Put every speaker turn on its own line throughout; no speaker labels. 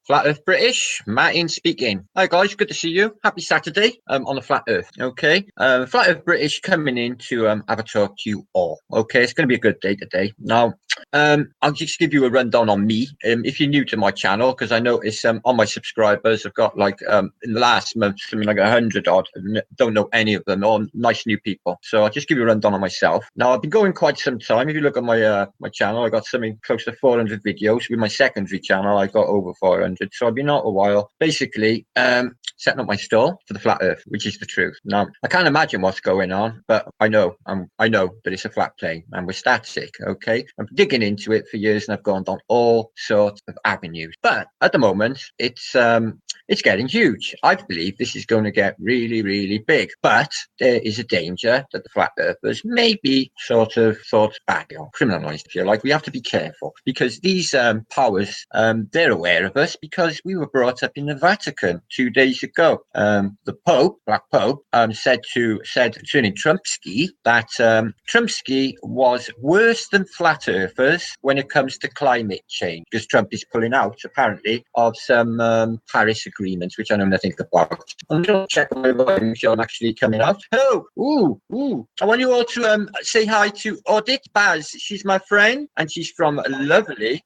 Flat Earth British, Martin speaking. Hi guys, good to see you. Happy Saturday on the Flat Earth. Okay, Flat Earth British coming in to have a talk to you all. Okay, it's going to be a good day today. Now, I'll just give you a rundown on me. If you're new to my channel, because I notice on my subscribers, I've got like in the last month something like 100 odd. Don't know any of them. All nice new people. So I'll just give you a rundown on myself. Now, I've been going quite some time. If you look at my channel, I got something close to 400 videos. With my secondary channel, I got over 400. So I've been out a while. Basically, setting up my stall for the Flat Earth, which is the truth. Now, I can't imagine what's going on, but I know that it's a flat plane and we're static. Okay, I'm digging into it for years and I've gone down all sorts of avenues. But at the moment, it's getting huge. I believe this is going to get really, really big. But there is a danger that the Flat Earthers may be sort of thought badly or criminalized, if you like. We have to be careful because these powers, they're aware of us because we were brought up in the Vatican 2 days ago. The Pope, Black Pope, said concerning Trumpski that Trumpski was worse than flat earthers when it comes to climate change because Trump is pulling out apparently of some Paris agreements, which I know nothing about. I'm going to check my volume show I'm actually coming out. Oh, ooh. I want you all to say hi to Audit Baz. She's my friend and she's from lovely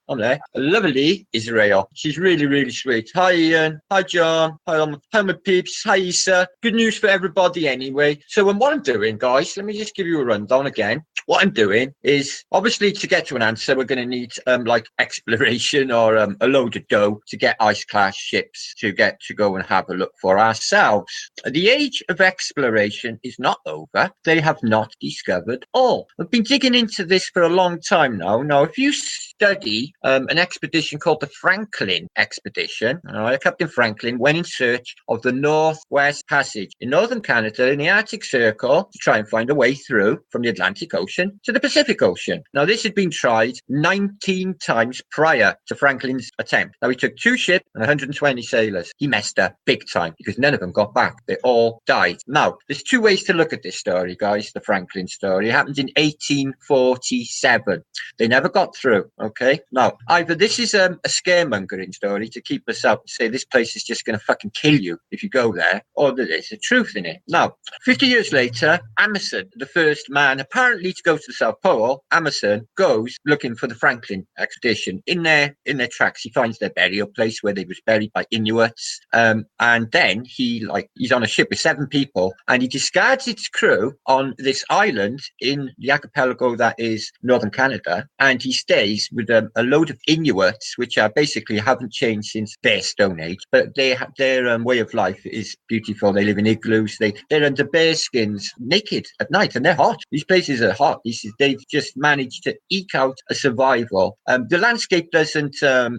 Israel. She's really, really sweet. Hi Ian. Hi John. Hi my peeps. Hi Issa. Good news for everybody anyway. So what I'm doing, guys, let me just give you a rundown again. What I'm doing is obviously to get to an answer, we're going to need like exploration or a load of dough to get ice class ships to go and have a look for ourselves. The age of exploration is not over. They have not discovered all. I've been digging into this for a long time now. Now, if you study an expedition called the Franklin expedition, Captain Franklin went in search of the Northwest Passage in northern Canada in the Arctic Circle to try and find a way through from the Atlantic Ocean to the Pacific Ocean. Now, this had been tried 19 times prior to Franklin's attempt. Now, he took 2 ships and 120 sailors. He messed up big time because none of them got back. They all died. Now, there's 2 ways to look at this story, guys, the Franklin story. It happened in 1847. They never got through, okay? Now, either this is a scaremongering story to keep us up and say this place is just going to fucking kill you if you go there, or there's a truth in it. Now, 50 years later, Emerson, the first man apparently to go to the South Pole, Emerson goes looking for the Franklin expedition. In their tracks, he finds their burial place where they was buried by Inuits. And then he's on a ship with 7 people and he discards its crew on this island in the archipelago that is northern Canada, and he stays with a load of Inuits, which are basically haven't changed since their Stone Age, but their way of life is beautiful. They live in igloos. They're under bear skins, naked at night, and they're hot. These places are hot. They've just managed to eke out a survival. The landscape doesn't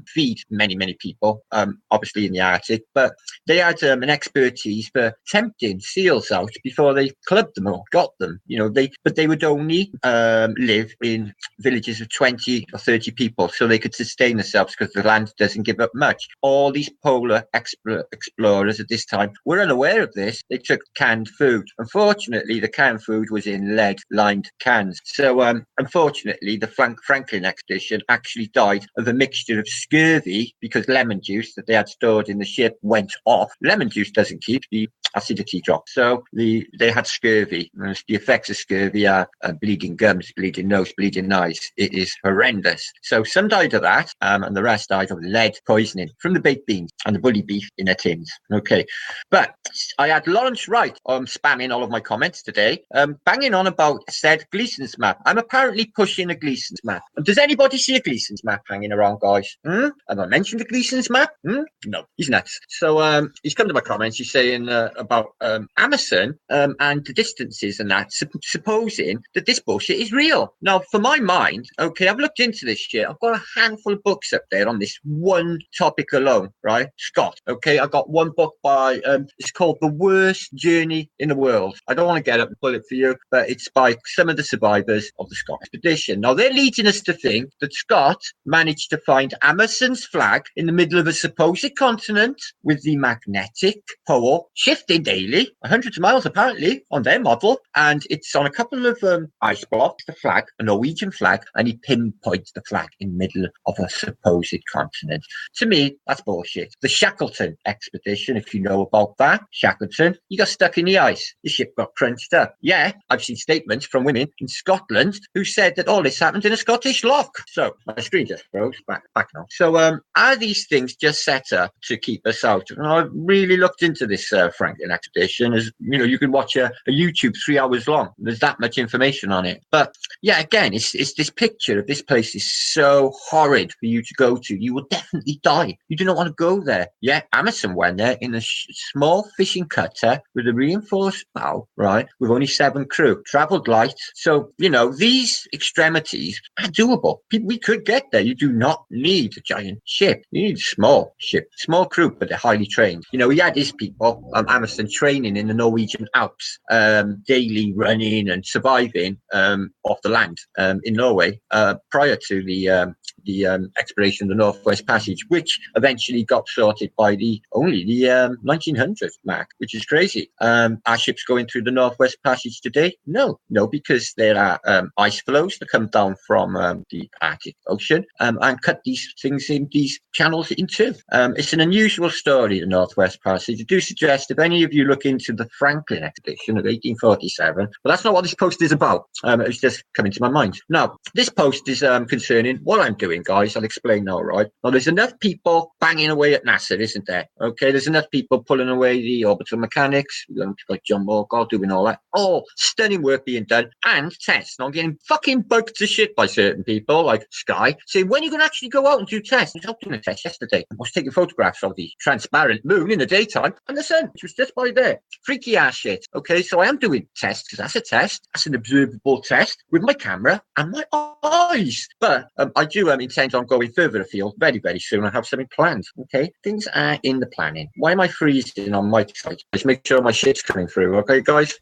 feed many people, obviously in the Arctic, but they had an expertise for tempting seals out before they clubbed them or got them. But they would only live in villages of 20 or 30 people so they could sustain themselves because the land doesn't give up much. All these polar explorers at this time were unaware of this. They took canned food. Unfortunately, the canned food was in lead-lined cans. So, unfortunately, the Franklin expedition actually died of a mixture of scurvy because lemon juice that they had stored in the ship went off. Lemon juice doesn't keep, the acidity drops. So they had scurvy. And the effects of scurvy are bleeding gums, bleeding nose, bleeding eyes. It is horrendous. So some died of that, and the rest died of lead poisoning from the baked beans and the bully beef in their tins. Okay. But I had Lawrence Wright spamming all of my comments today, banging on about said Gleason's map. I'm apparently pushing a Gleason's map. Does anybody see a Gleason's map hanging around, guys? Have I mentioned the Gleason's map? No, he's nuts. So he's come to my comments. He's saying about Amazon and the distances and that, supposing that this bullshit is real. Now, for my mind, okay, I've looked into this shit. I've got a handful of books up there on this one topic alone, right? Scott, okay, I got one book book by, it's called The Worst Journey in the World. I don't want to get up and pull it for you, but it's by some of the survivors of the Scott expedition. Now, they're leading us to think that Scott managed to find Amundsen's flag in the middle of a supposed continent with the magnetic pole shifting daily, hundreds of miles apparently, on their model, and it's on a couple of ice blocks, the flag, a Norwegian flag, and he pinpoints the flag in the middle of a supposed continent. To me, that's bullshit. The Shackleton expedition, if you know about that, Shackleton, he got stuck in the ice. The ship got crunched up. Yeah, I've seen statements from women in Scotland who said that all this happened in a Scottish loch. So my screen just froze back now. So are these things just set up to keep us out? And I really looked into this Franklin expedition. As you know, you can watch a YouTube 3 hours long. There's that much information on it. But yeah, again, it's this picture of this place is so horrid for you to go to. You will definitely die. You do not want to go there. Yeah, Amundsen went there in a small fishing cutter with a reinforced bow, right, with only 7 crew, travelled light. So, you know, these extremities are doable. We could get there. You do not need a giant ship. You need a small ship, small crew, but they're highly trained. You know, he had his people, Amundsen, training in the Norwegian Alps, daily running and surviving off the land in Norway prior to the exploration of the Northwest Passage, which eventually got sorted by the 1900s mark, which is crazy. Are ships going through the Northwest Passage today? No, because there are ice flows that come down from the Arctic Ocean and cut these things in these channels in two. It's an unusual story, the Northwest Passage. I do suggest if any of you look into the Franklin expedition of 1847, but that's not what this post is about. It was just coming to my mind. Now, this post is concerning what I'm doing, guys. I'll explain now, right? Now, there's enough people banging away at NASA, isn't there? Okay, there's enough people pulling away the orbital mechanics, like John Morgall doing all that. Oh, stunning work being done, and tests. Now, I'm getting fucking bugged to shit by certain people, like Sky, saying, when are you going to actually go out and do tests? I was out doing a test yesterday. I was taking photographs of the transparent moon in the daytime and the sun, which was just by there. Freaky ass shit. Okay, so I am doing tests, because that's a test. That's an observable test with my camera and my eyes. But I do intend on going further afield very, very soon. I have something planned. Okay, things are in the planning. Why am I freezing on my side? Just make sure my shit's coming through. Okay, guys.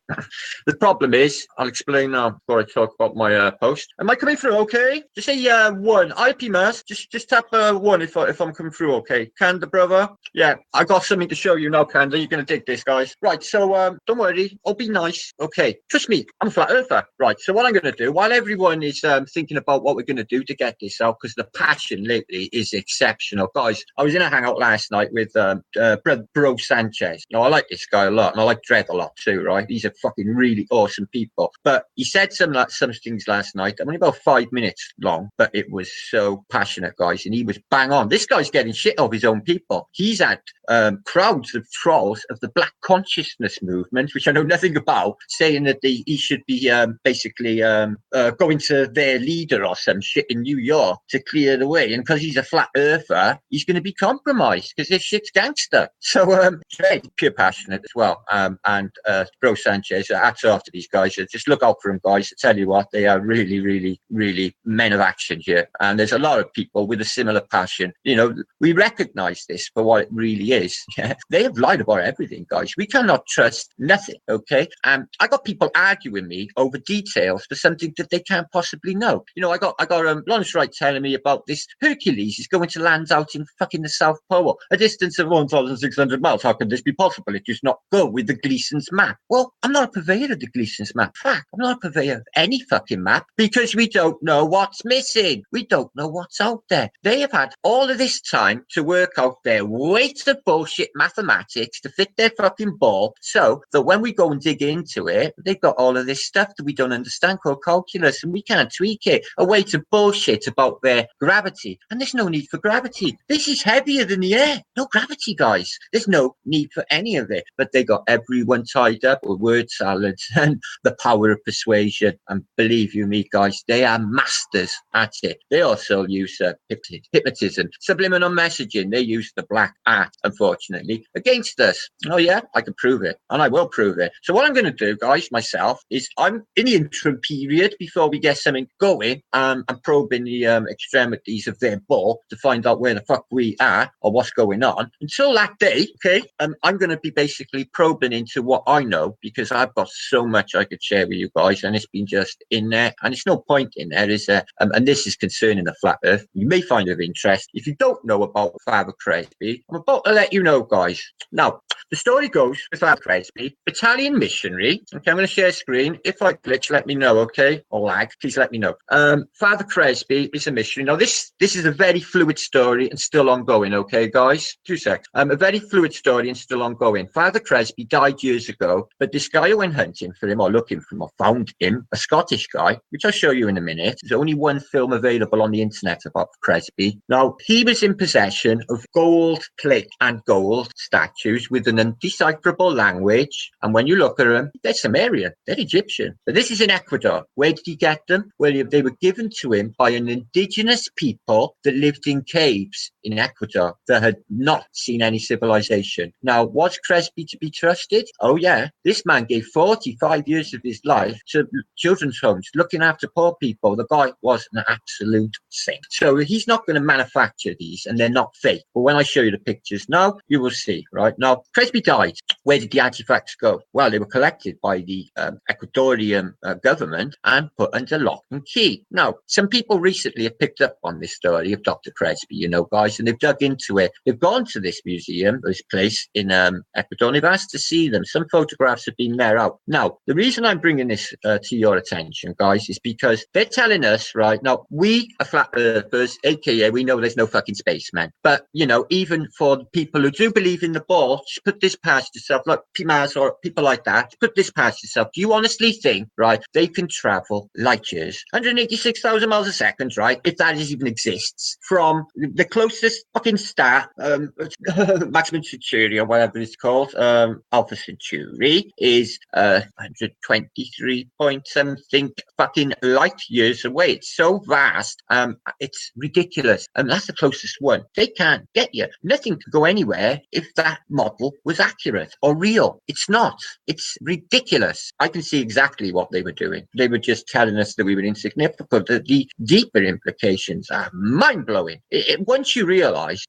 The problem is, I'll explain now before I talk about my post. Am I coming through? Okay. Just say 1. IP Mass. Just tap 1 if I'm coming through. Okay. Kanda, brother. Yeah, I got something to show you now, Kanda. You're gonna dig this, guys. Right. So don't worry. I'll be nice. Okay. Trust me. I'm a flat earther. Right. So what I'm gonna do while everyone is thinking about what we're gonna do to get this out, because the passion lately is exceptional, guys. I was in a hangout last night with Bro Sanchez. Now, I like this guy a lot, and I like Dread a lot too, right? These are fucking really awesome people. But he said some things last night. I'm only about 5 minutes long, but it was so passionate, guys, and he was bang on. This guy's getting shit of his own people. He's had crowds of trolls of the Black Consciousness movement, which I know nothing about, saying that he should be basically going to their leader or some shit in New York to clear the way. And because he's a flat earther, he's going to be compromised because this shit's gangster. So, pure passionate as well. And Bro Sanchez, hats off to these guys. Just look out for them, guys. I tell you what, they are really, really, really men of action here. And there's a lot of people with a similar passion. You know, we recognize this for what it really is. They have lied about everything, guys. We cannot trust nothing, okay? I got people arguing me over details for something that they can't possibly know. You know, I got Lawrence Wright telling me about this Hercules is going to land out in fucking the South Pole, a distance of 1,600 miles. How can this be possible? It does not go with the Gleason's map. Well, I'm not a purveyor of the Gleason's map. Fact, I'm not a purveyor of any fucking map because we don't know what's missing. We don't know what's out there. They have had all of this time to work out their weight of bullshit mathematics to fit their fucking ball so that when we go and dig into it, they've got all of this stuff that we don't understand called calculus and we can't tweak it. A weight of bullshit about their gravity. And there's no need for gravity. This is heavier than the air. No gravity, guys. There's no need for any of it. But they got everyone tied up with word salads and the power of persuasion. And believe you me, guys, they are masters at it. They also use hypnotism, subliminal messaging. They use the black art, unfortunately, against us. Oh, yeah, I can prove it. And I will prove it. So what I'm going to do, guys, myself, is I'm in the interim period before we get something going. I'm probing the extremities of their ball to find out where the fuck we are or what's going on. Until that day, today, okay, I'm going to be basically probing into what I know, because I've got so much I could share with you guys, and it's been just in there, and it's no point in there, is there? And this is concerning the flat Earth. You may find it of interest. If you don't know about Father Crespi, I'm about to let you know, guys. Now, the story goes with Father Crespi, Italian missionary. Okay, I'm going to share screen. If I glitch, let me know, okay? Or lag, please let me know. Father Crespi is a missionary. Now, this is a very fluid story and still ongoing, okay, guys? 2 seconds. A very fluid story and still ongoing. Father Crespi died years ago, but this guy who went hunting for him, or looking for him, or found him, a Scottish guy, which I'll show you in a minute. There's only one film available on the internet about Crespi. Now, he was in possession of gold plate and gold statues with an undecipherable language, and when you look at them, they're Sumerian, they're Egyptian. But this is in Ecuador. Where did he get them? Well, they were given to him by an indigenous people that lived in caves in Ecuador that had not seen any civilization. Now, was Crespi to be trusted? Oh yeah, this man gave 45 years of his life to children's homes, looking after poor people. The guy was an absolute saint. So he's not going to manufacture these, and they're not fake. But when I show you the pictures now, you will see, right? Now, Crespi died. Where did the artifacts go? Well, they were collected by the Ecuadorian government and put under lock and key. Now, some people recently have picked up on this story of Dr. Crespi, you know, guys, and they've dug into it. They've gone to this museum, this place in Ecuador, and they've asked to see them. Some photographs have been there out. Now, the reason I'm bringing this to your attention, guys, is because they're telling us, right, now, we are flat earthers, aka we know there's no fucking spaceman. But, you know, even for the people who do believe in the ball, just put this past yourself, like Pimas or people like that, put this past yourself. Do you honestly think, right, they can travel light years, 186,000 miles a second, right, if that even exists, from the closest fucking star, maximum Centauri, or whatever it's called, Alpha Centauri, is 123 point something fucking light years away. It's so vast, it's ridiculous, and that's the closest one. They can't get you. Nothing could go anywhere if that model was accurate or real. It's not. It's ridiculous. I can see exactly what they were doing. They were just telling us that we were insignificant. The deeper implications are mind-blowing. Once you realize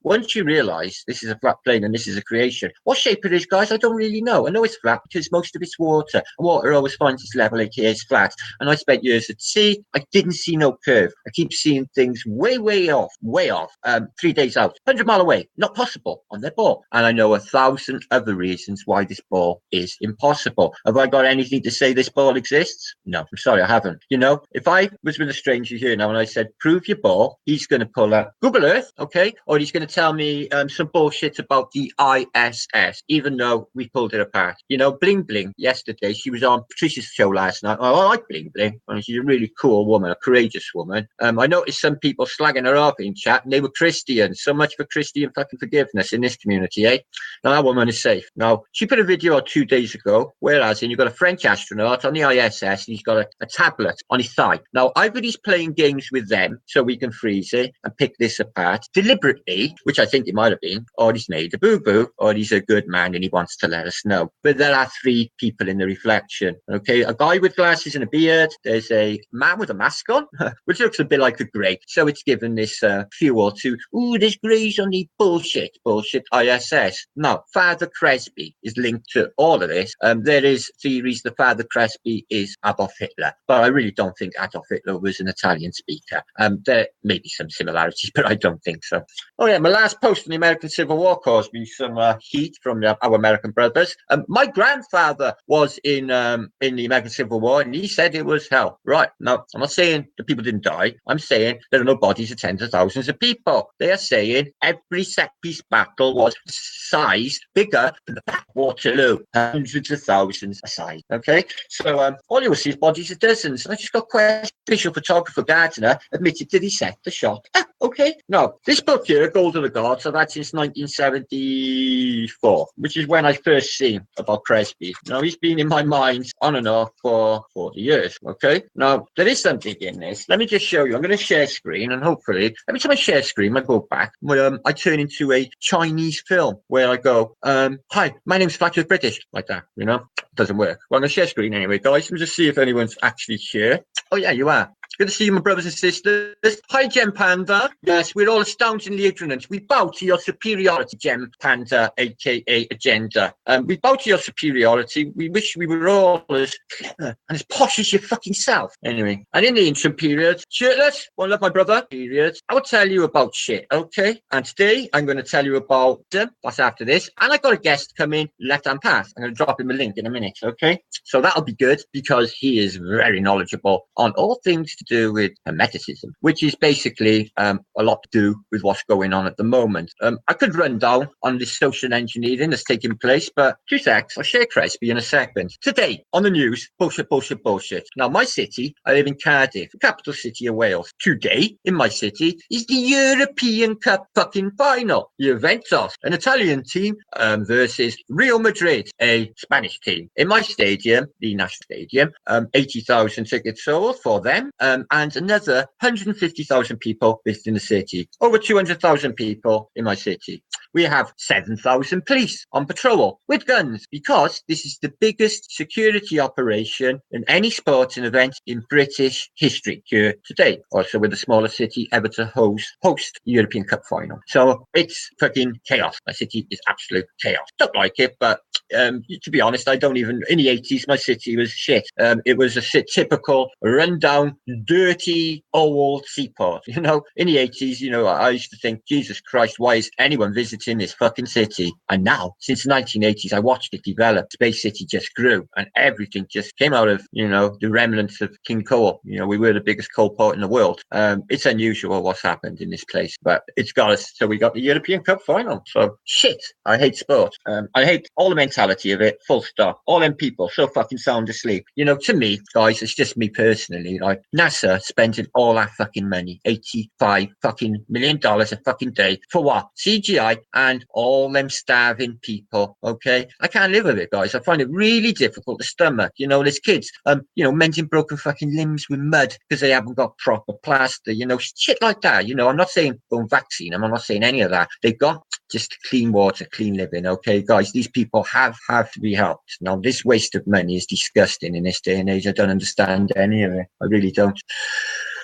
this is a flat plane and this is a creation, what shape it is, guys, I don't really know. I know it's flat because most of it's water, and water always finds its level, aka it's flat. And I spent years at sea. I didn't see no curve. I keep seeing things way off, 3 days out, 100-mile away. Not possible on their ball. And I know 1,000 other reasons why this ball is impossible. Have I got anything to say this ball exists? No, I'm sorry, I haven't. You know, if I was with a stranger here now and I said, prove your ball, he's going to pull up Google Earth, okay? Or he's going to tell me some bullshit about the ISS, even though we pulled it apart. You know, Bling Bling, yesterday, she was on Patricia's show last night. Oh, I like Bling Bling. And she's a really cool woman, a courageous woman. I noticed some people slagging her off in chat, and they were Christians. So much for Christian fucking forgiveness in this community, eh? Now, that woman is safe. Now, she put a video out 2 days ago, whereas you've got a French astronaut on the ISS, and he's got a tablet on his thigh. Now, either he's playing games with them so we can freeze it and pick this apart deliberately, which I think it might have been, or he's made a boo-boo, or he's a good man and he wants to let us know. But there are three people in the reflection, okay? A guy with glasses and a beard. There's a man with a mask on, which looks a bit like a grey. So it's given this fuel to, ooh, there's greys on the bullshit ISS. Now, Father Crespi is linked to all of this. There is theories that Father Crespi is Adolf Hitler, but I really don't think Adolf Hitler was an Italian speaker. There may be some similarities, but I don't think so. Oh yeah, my last post on the American Civil War caused me some heat from our American brothers. My grandfather was in the American Civil War, and he said it was hell. Right, now, I'm not saying the people didn't die. I'm saying there are no bodies of tens of thousands of people. They are saying every set-piece battle was sized bigger than the Battle of Waterloo, hundreds of thousands aside. Okay, so all you will see is bodies of dozens. And I just got questions. Official photographer Gardner admitted that he set the shot. Okay, now this book here, Gold of the Gods, I've had since 1974, which is when I first seen about Crespi. Now he's been in my mind on and off for 40 years. Okay, now there is something in this. Let me just show you. I'm going to share screen, and hopefully every time I share screen, I go back. I turn into a Chinese film where I go, "Hi, my name's Flat Earth British," like that. You know, it doesn't work. Well, I'm going to share screen anyway, guys. Let me just see if anyone's actually here. Oh yeah, you are. Good to see you, my brothers and sisters. Hi, Gem Panda. Yes, we're all astoundingly ignorant. We bow to your superiority, Gem Panda, aka Agenda. We bow to your superiority. We wish we were all as clever and as posh as your fucking self. Anyway, and in the interim period, shirtless, one love my brother, period, I will tell you about shit, okay? And today, I'm going to tell you about them. That's after this. And I got a guest come in, left-hand path. I'm going to drop him a link in a minute, okay? So that'll be good because he is very knowledgeable on all things to do with hermeticism, which is basically a lot to do with what's going on at the moment. I could run down on this social engineering that's taking place, but 2 secs, I'll share Crespi in a second. Today, on the news, bullshit, bullshit, bullshit. Now, my city, I live in Cardiff, the capital city of Wales. Today, in my city, is the European Cup fucking final. Juventus, an Italian team, versus Real Madrid, a Spanish team. In my stadium, the National Stadium, 80,000 tickets sold for them, and another 150,000 people visiting the city. Over 200,000 people in my city. We have 7,000 police on patrol with guns because this is the biggest security operation in any sporting event in British history here today. Also, with the smallest city ever to host the European Cup final. So it's fucking chaos. My city is absolute chaos. Don't like it, but to be honest, I don't even. In the 80s, my city was shit. It was a typical rundown, dirty, old seaport. You know, in the 80s, I used to think, Jesus Christ, why is anyone visiting this fucking city? And now, since the 1980s, I watched it develop. Space City just grew, and everything just came out of, the remnants of King Coal. We were the biggest coal port in the world. It's unusual what's happened in this place, but it's got us. So we got the European Cup final. So shit, I hate sport. I hate all the mentality of it. Full stop. All them people so fucking sound asleep. To me, guys, it's just me personally. Like NASA spending all that fucking money, $85 fucking million a fucking day for what? CGI and all them starving people. Okay, I can't live with it, guys. I find it really difficult to stomach. There's kids, mending broken fucking limbs with mud because they haven't got proper plaster. Shit like that. I'm not saying don't vaccine them. I'm not saying any of that. They've got just clean water, clean living. Okay, guys, these people have to be helped. Now, this waste of money is disgusting in this day and age. I don't understand any of it. I really don't.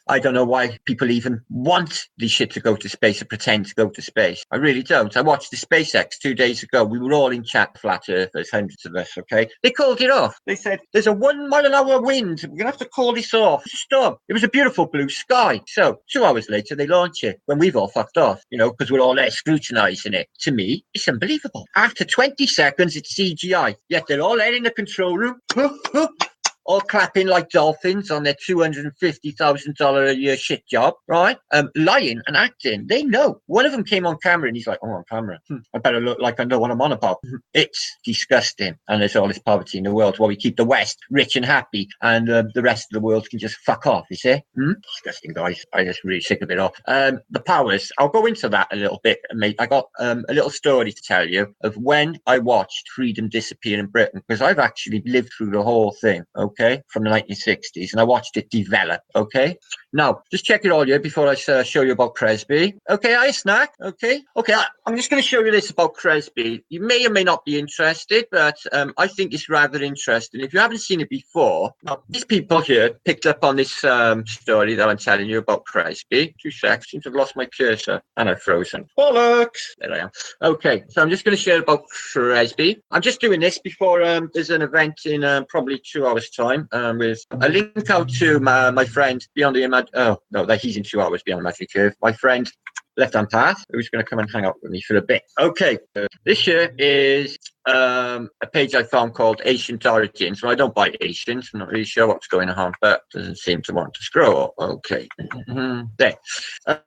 I don't know why people even want this shit to go to space or pretend to go to space. I really don't. I watched the SpaceX 2 days ago. We were all in chat, flat earthers, hundreds of us, okay? They called it off. They said, there's a 1 mile an hour wind. We're going to have to call this off. Stop. It was a beautiful blue sky. So 2 hours later, they launch it when we've all fucked off, because we're all there scrutinizing it. To me, it's unbelievable. After 20 seconds, it's CGI. Yet they're all there in the control room. All clapping like dolphins on their $250,000 a year shit job, right? Lying and acting. They know. One of them came on camera and he's like, on camera. I better look like I know what I'm on about. It's disgusting. And there's all this poverty in the world while we keep the West rich and happy and the rest of the world can just fuck off, you see? Disgusting, guys. I'm just really sick of it all. The powers. I'll go into that a little bit, mate. I got a little story to tell you of when I watched freedom disappear in Britain, because I've actually lived through the whole thing, okay, from the 1960s, and I watched it develop, okay? Now, just check it all here before I show you about Crespi. Okay, I snack, okay? Okay, I'm just going to show you this about Crespi. You may or may not be interested, but I think it's rather interesting. If you haven't seen it before, now, these people here picked up on this story that I'm telling you about Crespi. 2 seconds, seems I've lost my cursor, and I've frozen. Bollocks! There I am. Okay, so I'm just going to share about Crespi. I'm just doing this before there's an event in probably 2 hours' time with a link out to my friend Beyond the he's in 2 hours Beyond the Magic Curve. My friend Left Hand Path, who's going to come and hang out with me for a bit. Okay, this here is a page I found called Ancient Origins. Well, I don't buy Asians. I'm not really sure what's going on, but doesn't seem to want to scroll. Okay. There.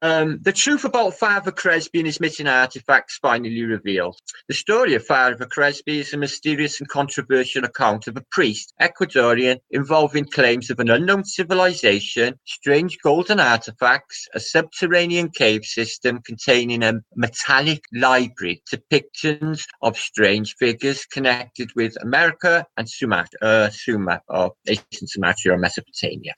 The truth about Father Crespi and his missing artifacts finally revealed. The story of Father Crespi is a mysterious and controversial account of a priest, Ecuadorian, involving claims of an unknown civilization, strange golden artifacts, a subterranean cave system, system containing a metallic library depictions of strange figures connected with America and Suma, or ancient Sumatra or Mesopotamia.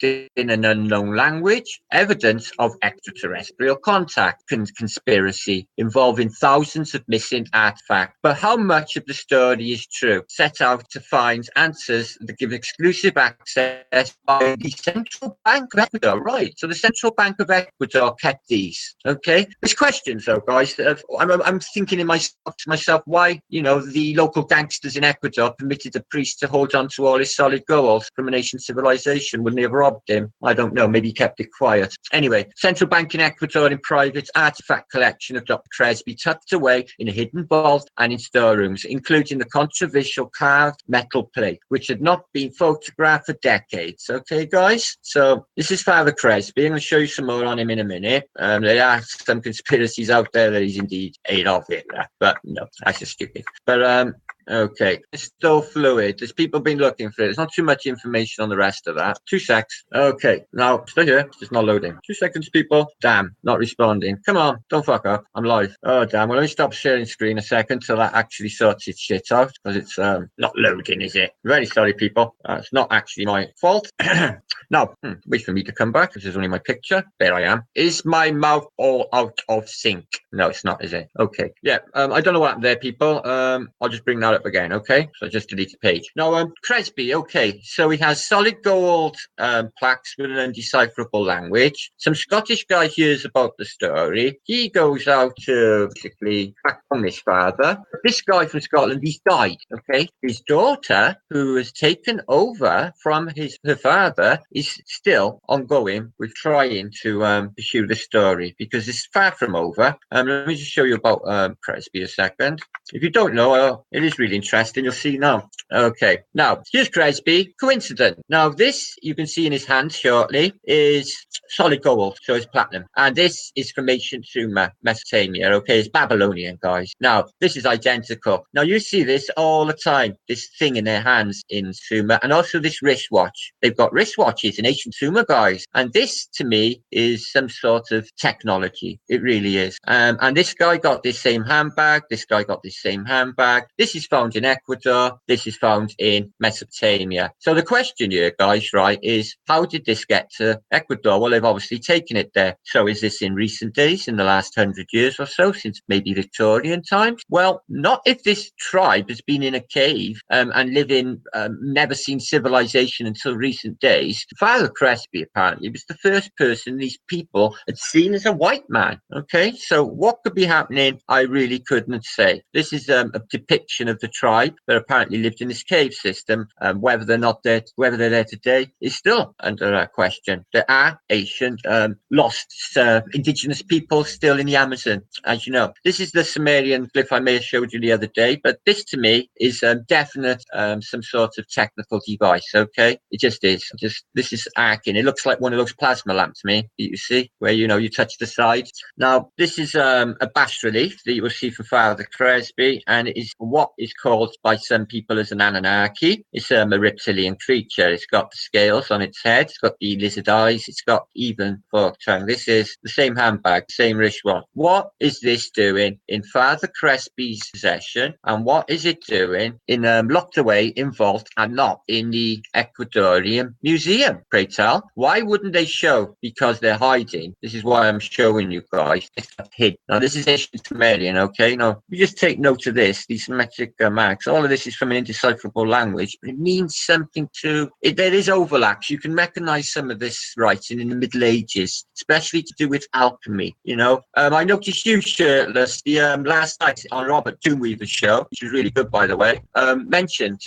In an unknown language, evidence of extraterrestrial contact, conspiracy involving thousands of missing artifacts. But how much of the story is true? Set out to find answers that give exclusive access by the Central Bank of Ecuador. Right, so the Central Bank of Ecuador kept these. Okay, there's questions though, guys. I'm thinking to myself, why, the local gangsters in Ecuador permitted a priest to hold on to all his solid gold from an ancient civilization when they have robbed him. I don't know, maybe he kept it quiet. Anyway, Central Bank in Ecuador in private artifact collection of Dr. Cresby tucked away in a hidden vault and in storerooms, including the controversial carved metal plate, which had not been photographed for decades. Okay, guys? So this is Father Cresby. I'm going to show you some more on him in a minute. There are some conspiracies out there that he's indeed Adolf Hitler, but no, that's just stupid. But okay, it's still fluid. There's people been looking for it. There's not too much information on the rest of that. 2 secs. Okay, now still here. It's just not loading. 2 seconds, people. Damn, not responding. Come on, don't fuck up. I'm live. Oh damn. Well, let me stop sharing screen a second till that actually sorts its shit out, because it's not loading, is it? Very sorry, people. It's not actually my fault. Now, wait for me to come back. This is only my picture. There I am. Is my mouth all out of sync? No, it's not, is it? Okay. Yeah. I don't know what happened there, people. I'll just bring that up again. Okay. So I just delete the page. Now, Cresby. Okay. So he has solid gold plaques with an undecipherable language. Some Scottish guy hears about the story. He goes out to basically track on this father. This guy from Scotland, he's died. Okay. His daughter, who was taken over from her father, is still ongoing with trying to pursue the story, because it's far from over. Let me just show you about Cresby a second. If you don't know, it is really interesting. You'll see now. Okay, now here's Cresby. Coincident. Now this, you can see in his hand shortly, is solid gold, so it's platinum. And this is from ancient Sumer, Mesopotamia. Okay, it's Babylonian, guys. Now this is identical. Now you see this all the time, this thing in their hands in Sumer, and also this wristwatch. They've got wristwatches in ancient Sumer, guys. And this, to me, is some sort of technology. It really is. And this guy got this same handbag. This guy got this same handbag. This is found in Ecuador. This is found in Mesopotamia. So the question here, guys, right, is how did this get to Ecuador? Well, they've obviously taken it there. So is this in recent days, in the last 100 years or so, since maybe Victorian times? Well, not if this tribe has been in a cave and living, never seen civilization until recent days. Father Cresby apparently was the first person these people had seen as a white man. Okay, so what could be happening? I really couldn't say. This is a depiction of the tribe that apparently lived in this cave system. Whether they're there today is still under question. There are ancient lost indigenous people still in the Amazon, as you know. This is the Sumerian glyph I may have showed you the other day, but this to me is definite some sort of technical device. Okay, it just is. This is arcing. It looks like one of those plasma lamps to me, you see, where you touch the sides. Now this is a bas relief that you will see from Father Cresby, and it is what is called by some people as an Anunnaki. It's a reptilian creature. It's got the scales on its head. It's got the lizard eyes. It's got even forked tongue. This is the same handbag, same wristwatch. What is this doing in Father Cresby's possession, and what is it doing in locked away in vault and not in the Ecuadorian museum? Pray tell, why wouldn't they show? Because they're hiding. This is why I'm showing you guys. It's hidden. Now this is ancient Sumerian. Okay, now you just take note of this. These symmetric marks. All of this is from an indecipherable language, but it means something too. There is overlaps. You can recognize some of this writing in the Middle Ages, especially to do with alchemy. I noticed you shirtless the last night on Robert Toonweaver's show, which was really good, by the way. Mentioned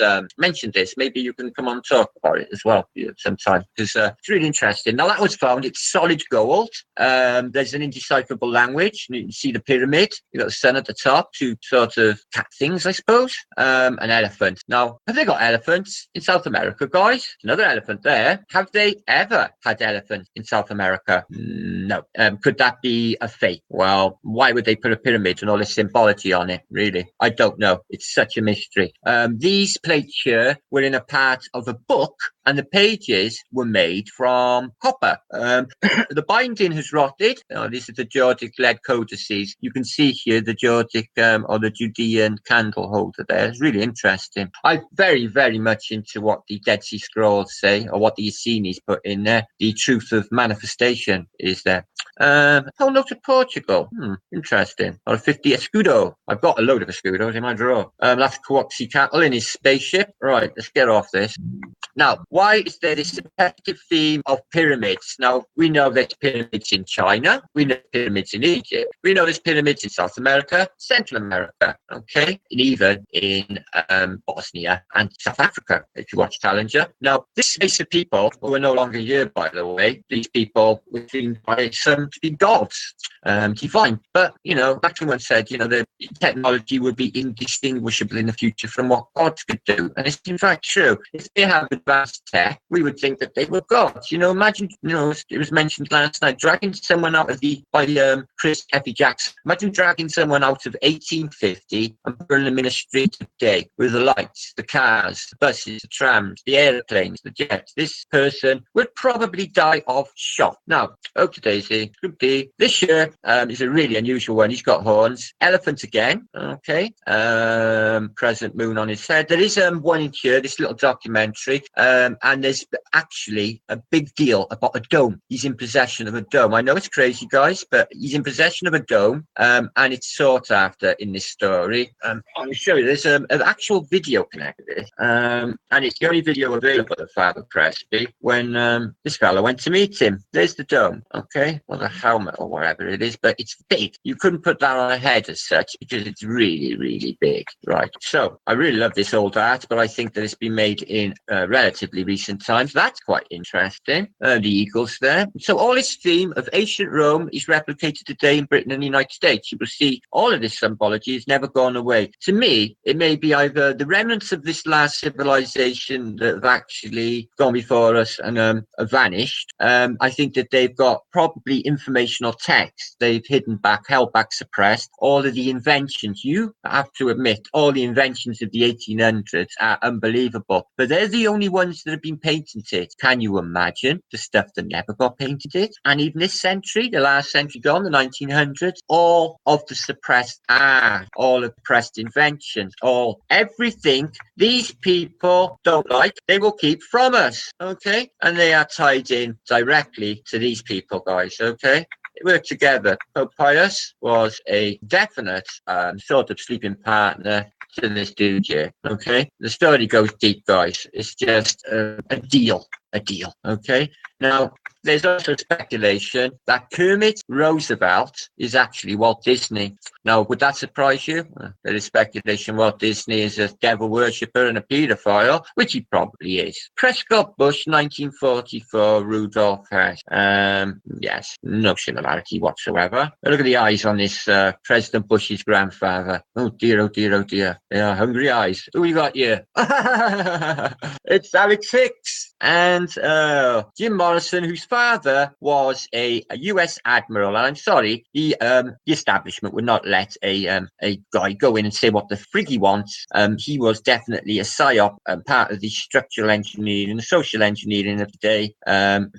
this. Maybe you can come on and talk about it as well sometime, because it's really interesting. Now that was found. It's solid gold. There's an indecipherable language. You can see the pyramid. You got the sun at the top. Two sort of cat things, I suppose. An elephant. Now, have they got elephants in South America, guys? Another elephant there. Have they ever had elephants in South America? No. Could that be a fake? Well, why would they put a pyramid and all this symbology on it? Really? really. I don't know. It's such a mystery. These plates here were in a part of a book, and the pages were made from copper. The binding has rotted. This is the Georgic lead codices. You can see here the Georgic or the Judean candle holder there. It's really interesting. I'm very, very much into what the Dead Sea Scrolls say, or what the Essenes put in there. The truth of manifestation is there. Oh, no, to Portugal. Interesting. Or a 50 escudo. I've got a load of escudos in my drawer. That's Quetzalcoatl in his spaceship. Right, let's get off this. Now, why is there this repetitive theme of pyramids? Now, we know there's pyramids in China. We know pyramids in Egypt. We know there's pyramids in South America, Central America, okay? And even in Bosnia and South Africa, if you watch Challenger. Now, this space of people who are no longer here, by the way, these people were seen by some to be gods, divine. But, Blackman once said, the technology would be indistinguishable in the future from what gods could do. And it's in fact true. If they have advanced tech, we would think that they were gods. Imagine, it was mentioned last night, dragging someone out of by Chris Effie Jackson. Imagine dragging someone out of 1850 and putting them in a street today with the lights, the cars, the buses, the trams, the airplanes, the jets. This person would probably die of shock. Now, Okie Daisy, Group D. This year is a really unusual one. He's got horns. Elephant again. Okay. Crescent moon on his head. There is one in here, this little documentary, and there's actually a big deal about a dome. He's in possession of a dome. I know it's crazy, guys, but he's in possession of a dome, and it's sought after in this story. I'll show you. There's an actual video connected, and it's the only video available of Father Crespi when this fellow went to meet him. There's the dome, okay, or the helmet or whatever it is, but it's big. You couldn't put that on a head as such because it's really, really big, right? So I really love this old art, but I think that it's been made in relatively recent times. That's quite interesting. The eagles there. So all this theme of ancient Rome is replicated today in Britain and the United States. You will see all of this symbology has never gone away. To me, it may be either the remnants of this last civilization that have actually gone before us and have vanished. I think that they've got probably informational text they've hidden back, held back, suppressed. All of the inventions, you have to admit, all the inventions of the 1800s are unbelievable. But they're the only ones that have been patented. Can you imagine the stuff that never got patented? And even this century, the last century gone, the 1900s, all of the suppressed art, all of the suppressed inventions, everything these people don't like, they will keep from us, okay? And they are tied in directly to these people, guys, okay? They work together. Pope Pius was a definite sort of sleeping partner to this dude here, okay? The story goes deep, guys. It's just a deal, okay? Now, there's also speculation that Kermit Roosevelt is actually Walt Disney. Now, would that surprise you? There is speculation Walt Disney is a devil worshipper and a paedophile, which he probably is. Prescott Bush, 1944, Rudolph Hess. Yes, no similarity whatsoever. Look at the eyes on this President Bush's grandfather. Oh dear, oh dear, oh dear. They are hungry eyes. Who you got here? It's Alex Hicks and Jim Morrison, whose father was a US admiral. And I'm sorry, the establishment would not let a guy go in and say what the frig he wants. He was definitely a psyop, part of the structural engineering and the social engineering of the day,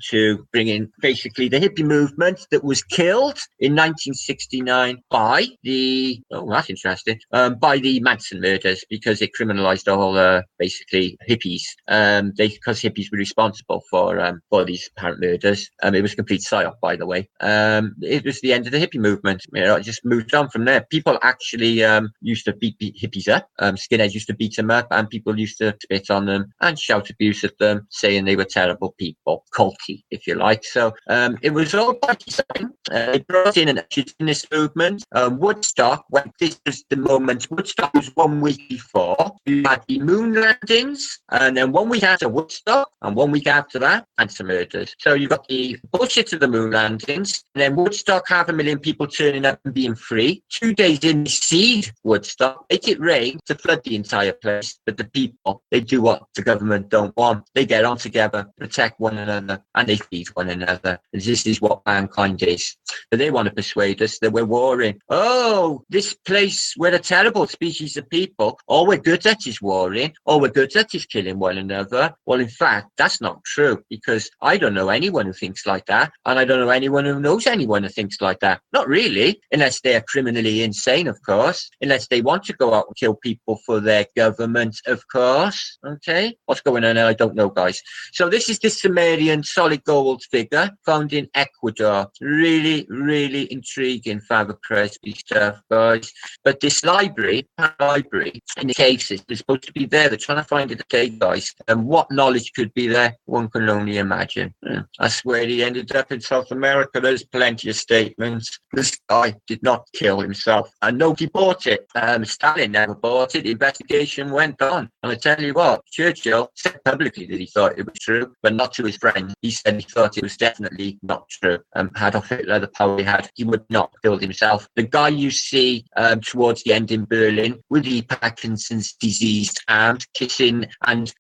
to bring in basically the hippie movement that was killed in 1969 by the, that's interesting, by the Manson murders, because it criminalized all basically hippies. Because hippies were responsible for these apparent murders. It was a complete psyop, by the way. It was the end of the hippie movement. It just moved on from there. People actually used to beat hippies up. Skinheads used to beat them up, and people used to spit on them and shout abuse at them, saying they were terrible people, culty, if you like. So it was all by design. It brought in and ushered in this movement. Woodstock, when this was the moment, Woodstock was 1 week before. You had the moon landings, and then 1 week after Woodstock, and 1 week after that, and some murders. So you've got the bullshit of the moon landings, and then Woodstock, 500,000 people turning up and being free. 2 days in, they seed Woodstock, make it rain to flood the entire place. But the people, they do what the government don't want. They get on together, protect one another, and they feed one another. And this is what mankind is. But they want to persuade us that we're warring. Oh, this place, we're a terrible species of people. All we're good at is warring. All we're good at is killing one another. Well, in fact, that's not true, because I don't know anyone who thinks like that, and I don't know anyone who knows anyone who thinks like that. Not really, unless they're criminally insane, of course, unless they want to go out and kill people for their government, of course. Okay, what's going on there? I don't know, guys. So this is the Sumerian solid gold figure found in Ecuador. Really, really intriguing Father Cresby stuff, guys. But this library in the cave system is supposed to be there. They're trying to find it, okay, guys. And what knowledge could be there, one can only imagine. That's where he ended up in South America. There's plenty of statements. This guy did not kill himself, and nobody bought it. Stalin never bought it. The investigation went on. And I tell you what, Churchill said publicly that he thought it was true, but not to his friends. He said he thought it was definitely not true. Adolf Hitler, the power he had, he would not have killed himself. The guy you see towards the end in Berlin with the Parkinson's diseased hand, kissing and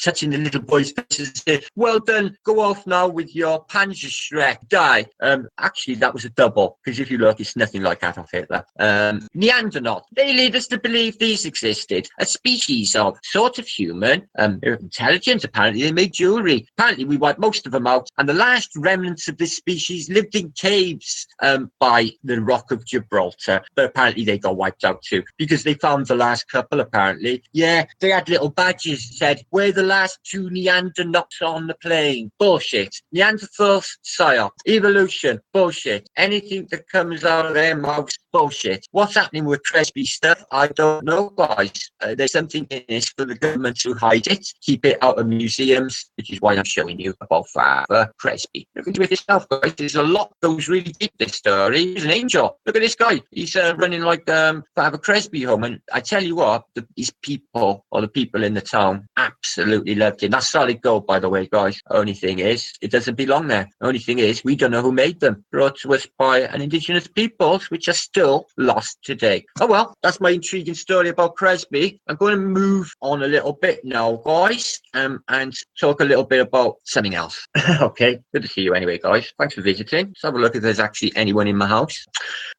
touching the little boy's faces and saying, "Well done, go off now with your Panzerschreck, die." Actually, that was a double, because if you look, it's nothing like Adolf Hitler. Neanderthal, they lead us to believe these existed, a species of sort of human, they're intelligent, apparently they made jewelry. Apparently we wiped most of them out, and the last remnants of this species lived in caves by the Rock of Gibraltar, but apparently they got wiped out too, because they found the last couple, apparently. Yeah, they had little badges that said, "We're the last 2 Neanderthals on the plane." Bullshit. Neanderthals, psyop. Evolution, bullshit. Anything that comes out of their mouths, bullshit. What's happening with Cresby stuff? I don't know, guys. There's something in this for the government to hide it, keep it out of museums, which is why I'm showing you about Father Cresby. Look into it yourself, guys. There's a lot goes really deep, this story. He's an angel. Look at this guy. He's running like Father Cresby home, and I tell you what, his people, or the people in the town, absolutely loved him. That's solid gold, by the way, guys. Only thing is, it doesn't belong there. Only thing is, we don't know who made them. Brought to us by an indigenous peoples, which are still lost today. Oh well, that's my intriguing story about Cresby. I'm going to move on a little bit now, guys, and talk a little bit about something else. Okay, good to see you anyway, guys. Thanks for visiting. Let's have a look if there's actually anyone in my house.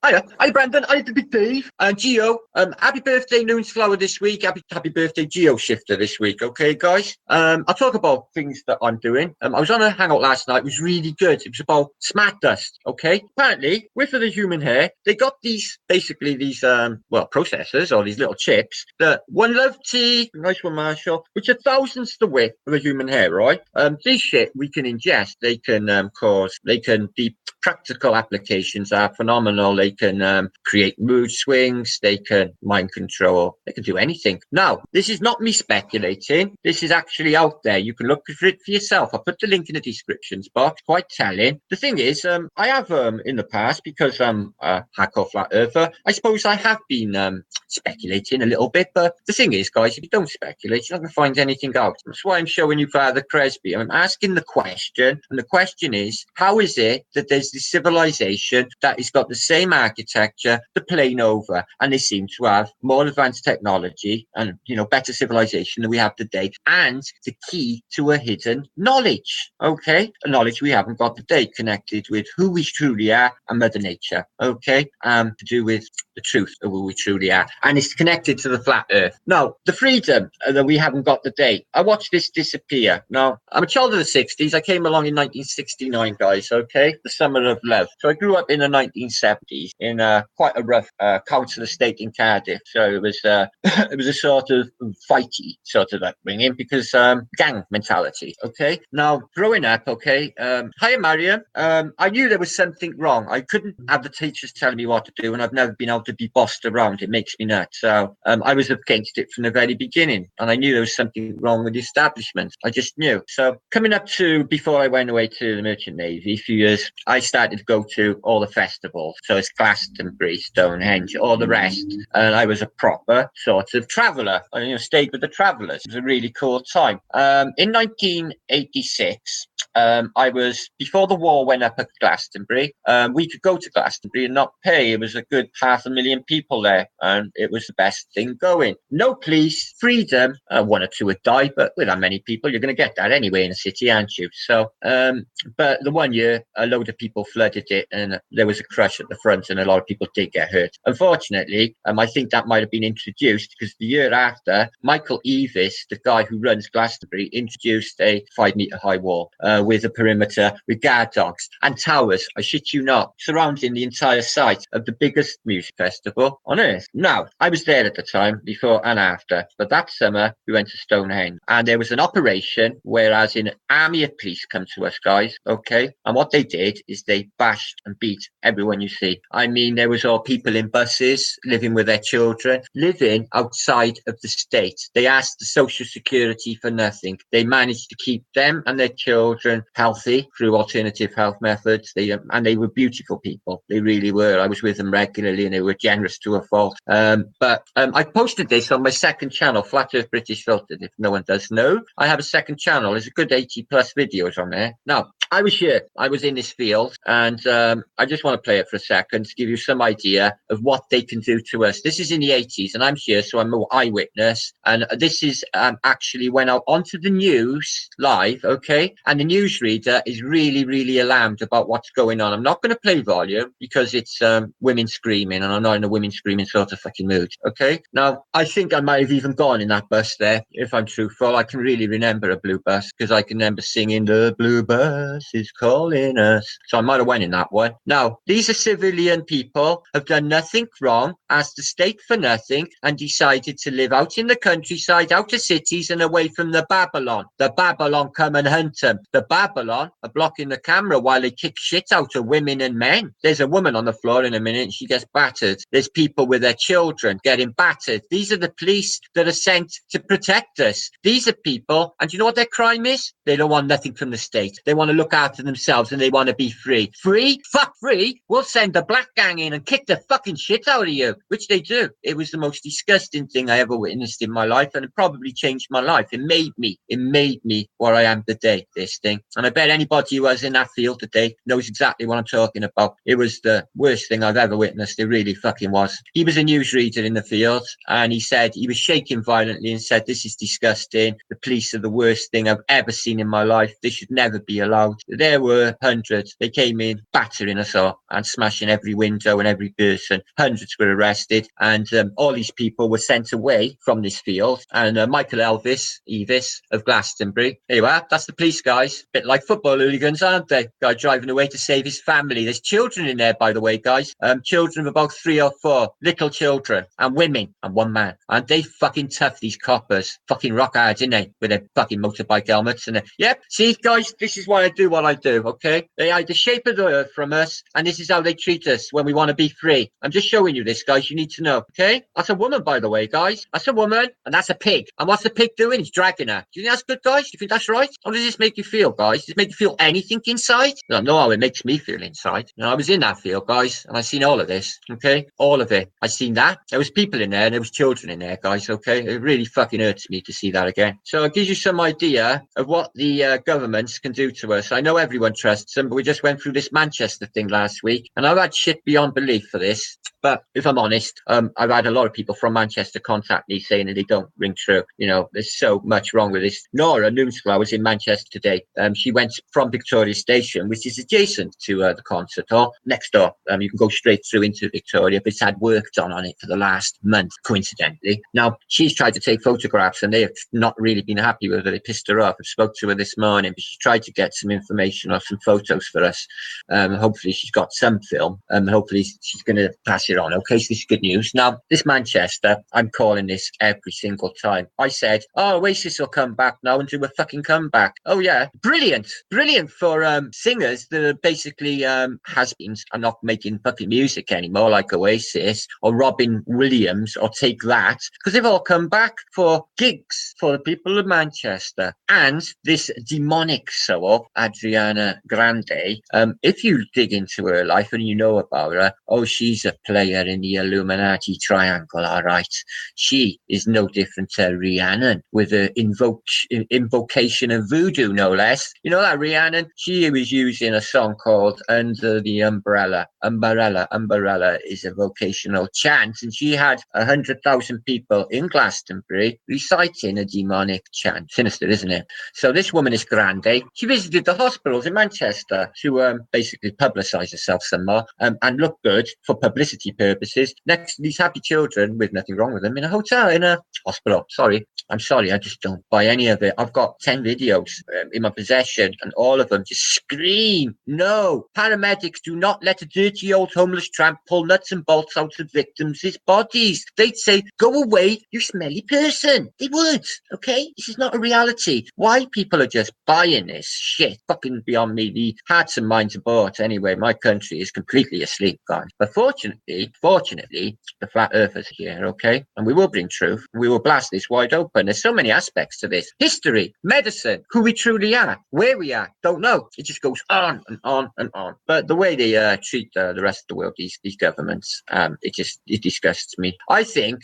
Hiya, hi Brandon, hi the Big Dave, and Geo. Happy birthday, Noon's Flower this week. Happy birthday, Geo Shifter this week. Okay, guys. I'll talk about things that I'm doing. I was on a hangout last night. It was really good. It was about smart dust. Okay, apparently, with the human hair, they got these processors, or these little chips that one love tea, nice one, Marshall, which are thousands the width of a human hair, right? This shit we can ingest. They can the practical applications are phenomenal. They can create mood swings. They can mind control. They can do anything. Now, this is not me speculating. This is actually out there. You can look for it for yourself. I'll put the link in the descriptions box. Quite telling. The thing is, I have in the past, because I'm a hardcore flat earther, I suppose I have been speculating a little bit. But the thing is, guys, if you don't speculate, you're not going to find anything out. That's why I'm showing you Father Cresby. I'm asking the question, and the question is, how is it that there's this civilization that has got the same architecture the plane over, and they seem to have more advanced technology and, better civilization than we have today, and the key to a hidden knowledge, okay? A knowledge we haven't got today, connected with who we truly are and Mother Nature, okay? To do with the truth of who we truly are, and it's connected to the flat earth. Now, the freedom that we haven't got today, I watched this disappear. Now, I'm a child of the 60s. I came along in 1969, guys, okay? The summer of love. So I grew up in the 1970s in quite a rough council estate in Cardiff. So it was it was a sort of fighty sort of upbringing, because gang mentality, okay? Now, growing up, okay, hiya, Mariam. I knew there was something wrong. I couldn't have the teachers telling me what to do, and I've never been able to be bossed around. It makes me nuts. So I was against it from the very beginning, and I knew there was something wrong with the establishment. I just knew. So coming up to, before I went away to the Merchant Navy, a few years, I started to go to all the festivals. So it's Glastonbury, Stonehenge, all the rest. And I was a proper sort of traveller. I stayed with the travellers. It was a really cool time. In 1986, I was, before the war went up at Glastonbury, we could go to Glastonbury and not pay. It was a good 500,000 people there, and it was the best thing going. No police, freedom. One or two would die, but with that many people, you're going to get that anyway in a city, aren't you? So, but the one year, a load of people flooded it, and there was a crush at the front, and a lot of people did get hurt. Unfortunately, I think that might have been introduced because the year after, Michael Eavis, the guy who runs Glastonbury, introduced a 5-metre high wall with a perimeter with guard dogs and towers, I shit you not, surrounding the entire site of the biggest music festival on earth. Now, I was there at the time, before and after, but that summer we went to Stonehenge and there was an operation whereas an army of police come to us, guys, okay? And what they did is they bashed and beat everyone you see. I mean, there was all people in buses living with their children, living outside of the state. They asked the Social Security for nothing. They managed to keep them and their children healthy through alternative health methods. And they were beautiful people. They really were. I was with them regularly and they were generous to a fault. But I posted this on my second channel, Flat Earth British Filtered. If no one does know, I have a second channel. There's a good 80 plus videos on there. Now, I was here. I was in this field, and I just want to play it for a second to give you some idea of what they can do to us. This is in the 80s, and I'm here, so I'm an eyewitness. And this is actually went out onto the news live, okay? And the newsreader is really, really alarmed about what's going on. I'm not going to play volume because it's women screaming, and I'm not in a women screaming sort of fucking mood, okay? Now, I think I might have even gone in that bus there, if I'm truthful. I can really remember a blue bus because I can remember singing "The Blue Bus is calling us." So I might have went in that one. Now, these are civilian people, have done nothing wrong, asked the state for nothing, and decided to live out in the countryside, out of cities and away from the Babylon. The Babylon come and hunt them. The Babylon are blocking the camera while they kick shit out of women and men. There's a woman on the floor in a minute and she gets battered. There's people with their children getting battered. These are the police that are sent to protect us. These are people, and do you know what their crime is? They don't want nothing from the state. They want to look after themselves and they want to be free. Free? Fuck free? We'll send the black gang in and kick the fucking shit out of you, which they do. It was the most disgusting thing I ever witnessed in my life, and it probably changed my life. It made me what I am today, this thing. And I bet anybody who was in that field today knows exactly what I'm talking about. It was the worst thing I've ever witnessed. It really fucking was. He was a newsreader in the field, and he said he was shaking violently and said, "This is disgusting. The police are the worst thing I've ever seen in my life. This should never be allowed." There were hundreds. They came in battering us all and smashing every window and every person. Hundreds were arrested, and all these people were sent away from this field. And Michael Eavis of Glastonbury, here you are, that's the police, guys. Bit like football hooligans, aren't they? Guy driving away to save his family. There's children in there, by the way, guys. Children of about 3 or 4, little children, and women, and one man. And they fucking tough, these coppers. Fucking rock hard, innit they? With their fucking motorbike helmets. And yep, see, guys, this is why I do what I do, okay? They hide the shape of the earth from us, and this is how they treat us when we want to be free. I'm just showing you this, guys. You need to know, okay? That's a woman, by the way, guys. That's a woman, and that's a pig. And what's the pig doing? He's dragging her. Do you think that's good, guys? Do you think that's right? How does this make you feel, guys? Does it make you feel anything inside? I don't know how it makes me feel inside. You know, I was in that field, guys, and I seen all of this, okay? All of it. I seen that. There was people in there, and there was children in there, guys, okay? It really fucking hurts me to see that again. So it gives you some idea of what the governments can do to us. I know everyone trusts them, but we just went through this Manchester thing last week, and I've had shit beyond belief for this. But if I'm honest, I've had a lot of people from Manchester contact me saying that they don't ring true. You know, there's so much wrong with this. Nora Noonsflower was in Manchester today. She went from Victoria Station, which is adjacent to the concert hall, next door. You can go straight through into Victoria, but it's had work done on it for the last month, coincidentally. Now, she's tried to take photographs, and they have not really been happy with her. They pissed her off. I spoke to her this morning, but she tried to get some information or some photos for us. Hopefully, she's got some film. Hopefully, she's going to pass it on. Okay, so this is good news. Now, this Manchester, I'm calling this every single time. I said, oh, Oasis will come back now and do a fucking comeback. Oh, yeah. Brilliant. Brilliant for singers that are basically has-beens and not making fucking music anymore, like Oasis or Robin Williams or Take That, because they've all come back for gigs for the people of Manchester. And this demonic soul, Adriana Grande, if you dig into her life and you know about her, oh, she's a player in the Illuminati triangle, all right. She is no different to Rhiannon with the invocation of voodoo, no less. US. You know that Rhiannon? She was using a song called Under the Umbrella. Umbrella is a vocational chant, and she had 100,000 people in Glastonbury reciting a demonic chant. Sinister, isn't it? So this woman is grande. She visited the hospitals in Manchester to basically publicise herself some more and look good for publicity purposes next to these happy children with nothing wrong with them in a hotel, in a hospital. I'm sorry, I just don't buy any of it. I've got 10 videos in my possession, and all of them just scream, no, paramedics do not let a dirty old homeless tramp pull nuts and bolts out of victims' bodies. They'd say, go away, you smelly person. They would, okay? This is not a reality. Why people are just buying this shit, fucking beyond me. The hearts and minds are bought anyway. My country is completely asleep, guys. But fortunately, the flat earthers are here, okay? And we will bring truth. We will blast this wide open. There's so many aspects to this. History, medicine, who we truly are, where we are, don't know. It just goes on and on and on. But the way they treat the rest of the world, these governments, it disgusts me. I think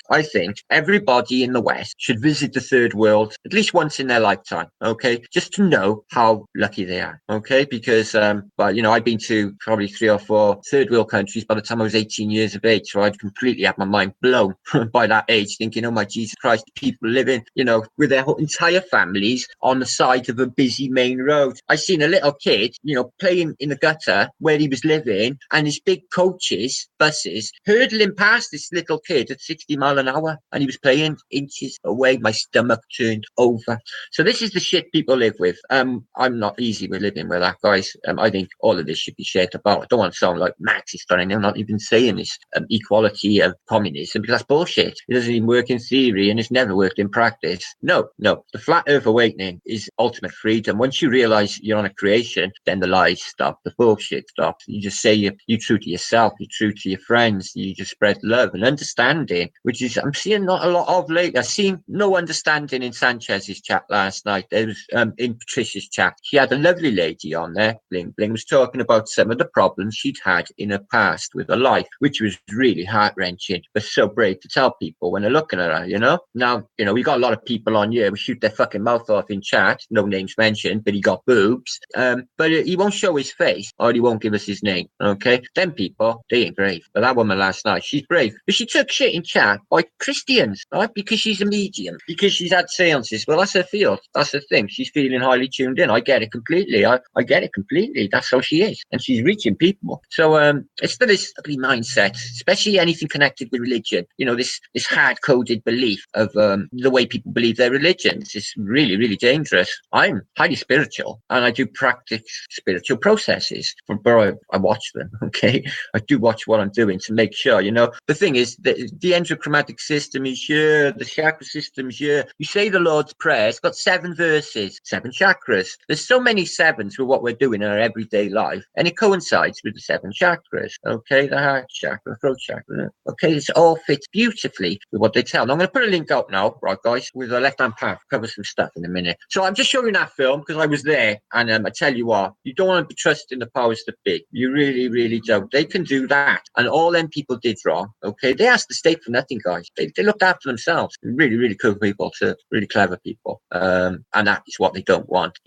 everybody in the West should visit the third world at least once in their lifetime, okay? Just to know how lucky they are, okay? Because, I've been to probably 3 or 4 third world countries by the time I was 18 years of age, so I'd completely had my mind blown by that age, thinking, oh my Jesus Christ, people living, with their whole entire families on the side of a busy main road. I seen a little kid, playing in the gutter where he was living, and his big coaches, buses, hurtling past this little kid at 60 miles an hour, and he was playing inches away. My stomach turned over. So this is the shit people live with. I'm not easy with living with that, guys. I think all of this should be shared about. I don't want to sound like Marxist, and I'm not even saying this equality of communism, because that's bullshit. It doesn't even work in theory, and it's never worked in practice. No. The flat earth awakening is ultimate freedom. Once you realize you're on a creation, then the lies stop, the bullshit stops. You just say you're true to yourself, you're true to your friends, you just spread love and understanding, which is I'm seeing not a lot of lately. I've seen no understanding in Sanchez's chat last night. There was in Patricia's chat. She had a lovely lady on there. Bling Bling was talking about some of the problems she'd had in her past with her life, which was really heart-wrenching, but so brave to tell people when they're looking at her, Now, we got a lot of people on here who shoot their fucking mouth off in chat, no names mentioned, but he got boobs. But he won't show his face, or he won't give us his name, okay? Them people, they ain't brave. But that woman last night, she's brave. But she took shit in chat by Christians, right? Because she's a medium, because she's had seances. Well, that's her field. That's her thing. She's feeling highly tuned in. I get it completely. I get it completely. That's how she is. And she's reaching people. So it's still this ugly mindset, especially anything connected with religion. This hard-coded belief of the way people believe their religions is really, really dangerous. I'm highly spiritual, and I do practice spiritual processes. But I watch them, okay? I do watch what I'm doing to make sure, The thing is, the endochromatic system is here, the chakra system is here. You say the Lord's Prayer, it's got 7 verses, 7 chakras. There's so many sevens with what we're doing in our everyday life, and it coincides with the 7 chakras, okay? The heart chakra, throat chakra, okay? It all fits beautifully with what they tell. And I'm going to put a link up now, right, guys, with the left-hand path, cover some stuff in a minute. So I'm just showing that film because I was there, and I tell you what, you don't want to be trusting the powers that be. You really, really don't. They can do that, and all them people did wrong, okay? They asked the state for nothing, guys. They looked after themselves. Really, really cool people, too. Really clever people, and that is what they don't want.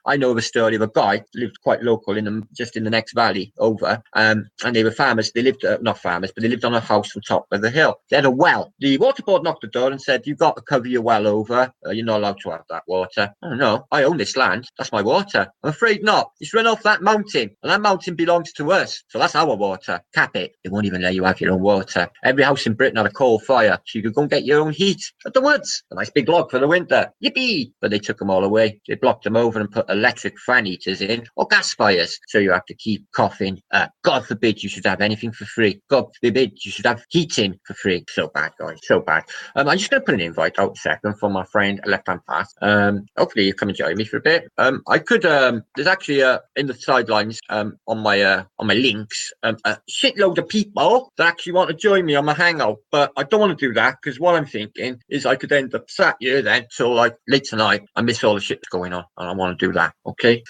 I know of a story of a guy lived quite local just in the next valley over, and they were farmers. They lived, not farmers, but they lived on a house on top of the hill. They had a well. The water board knocked the door and said, you've got to cover your well over. You're not allowed to have that water. Oh, no, I own this land. That's my water. I'm afraid not. It's run off that mountain, and that mountain belongs to us. So that's our water. Cap it. They won't even let you have your own water. Every house in Britain had a coal fire, so you could go and get your own heat at the woods. A nice big log for the winter. Yippee! But they took them all away. They blocked them over and put electric fan heaters in, or gas fires. So you have to keep coughing. God forbid you should have anything for free. God forbid you should have heating for free. So bad, guys. So bad. I'm just going to put an invite out a second for my friend Left Hand Path. Hopefully you come and join me for a bit. I could. There's actually in the sidelines on my links a shitload of people that actually want to join me on my hangout, but I don't want to do that because what I'm thinking is I could end up sat here then till like late tonight. I miss all the shit that's going on, and I want to do that. Okay.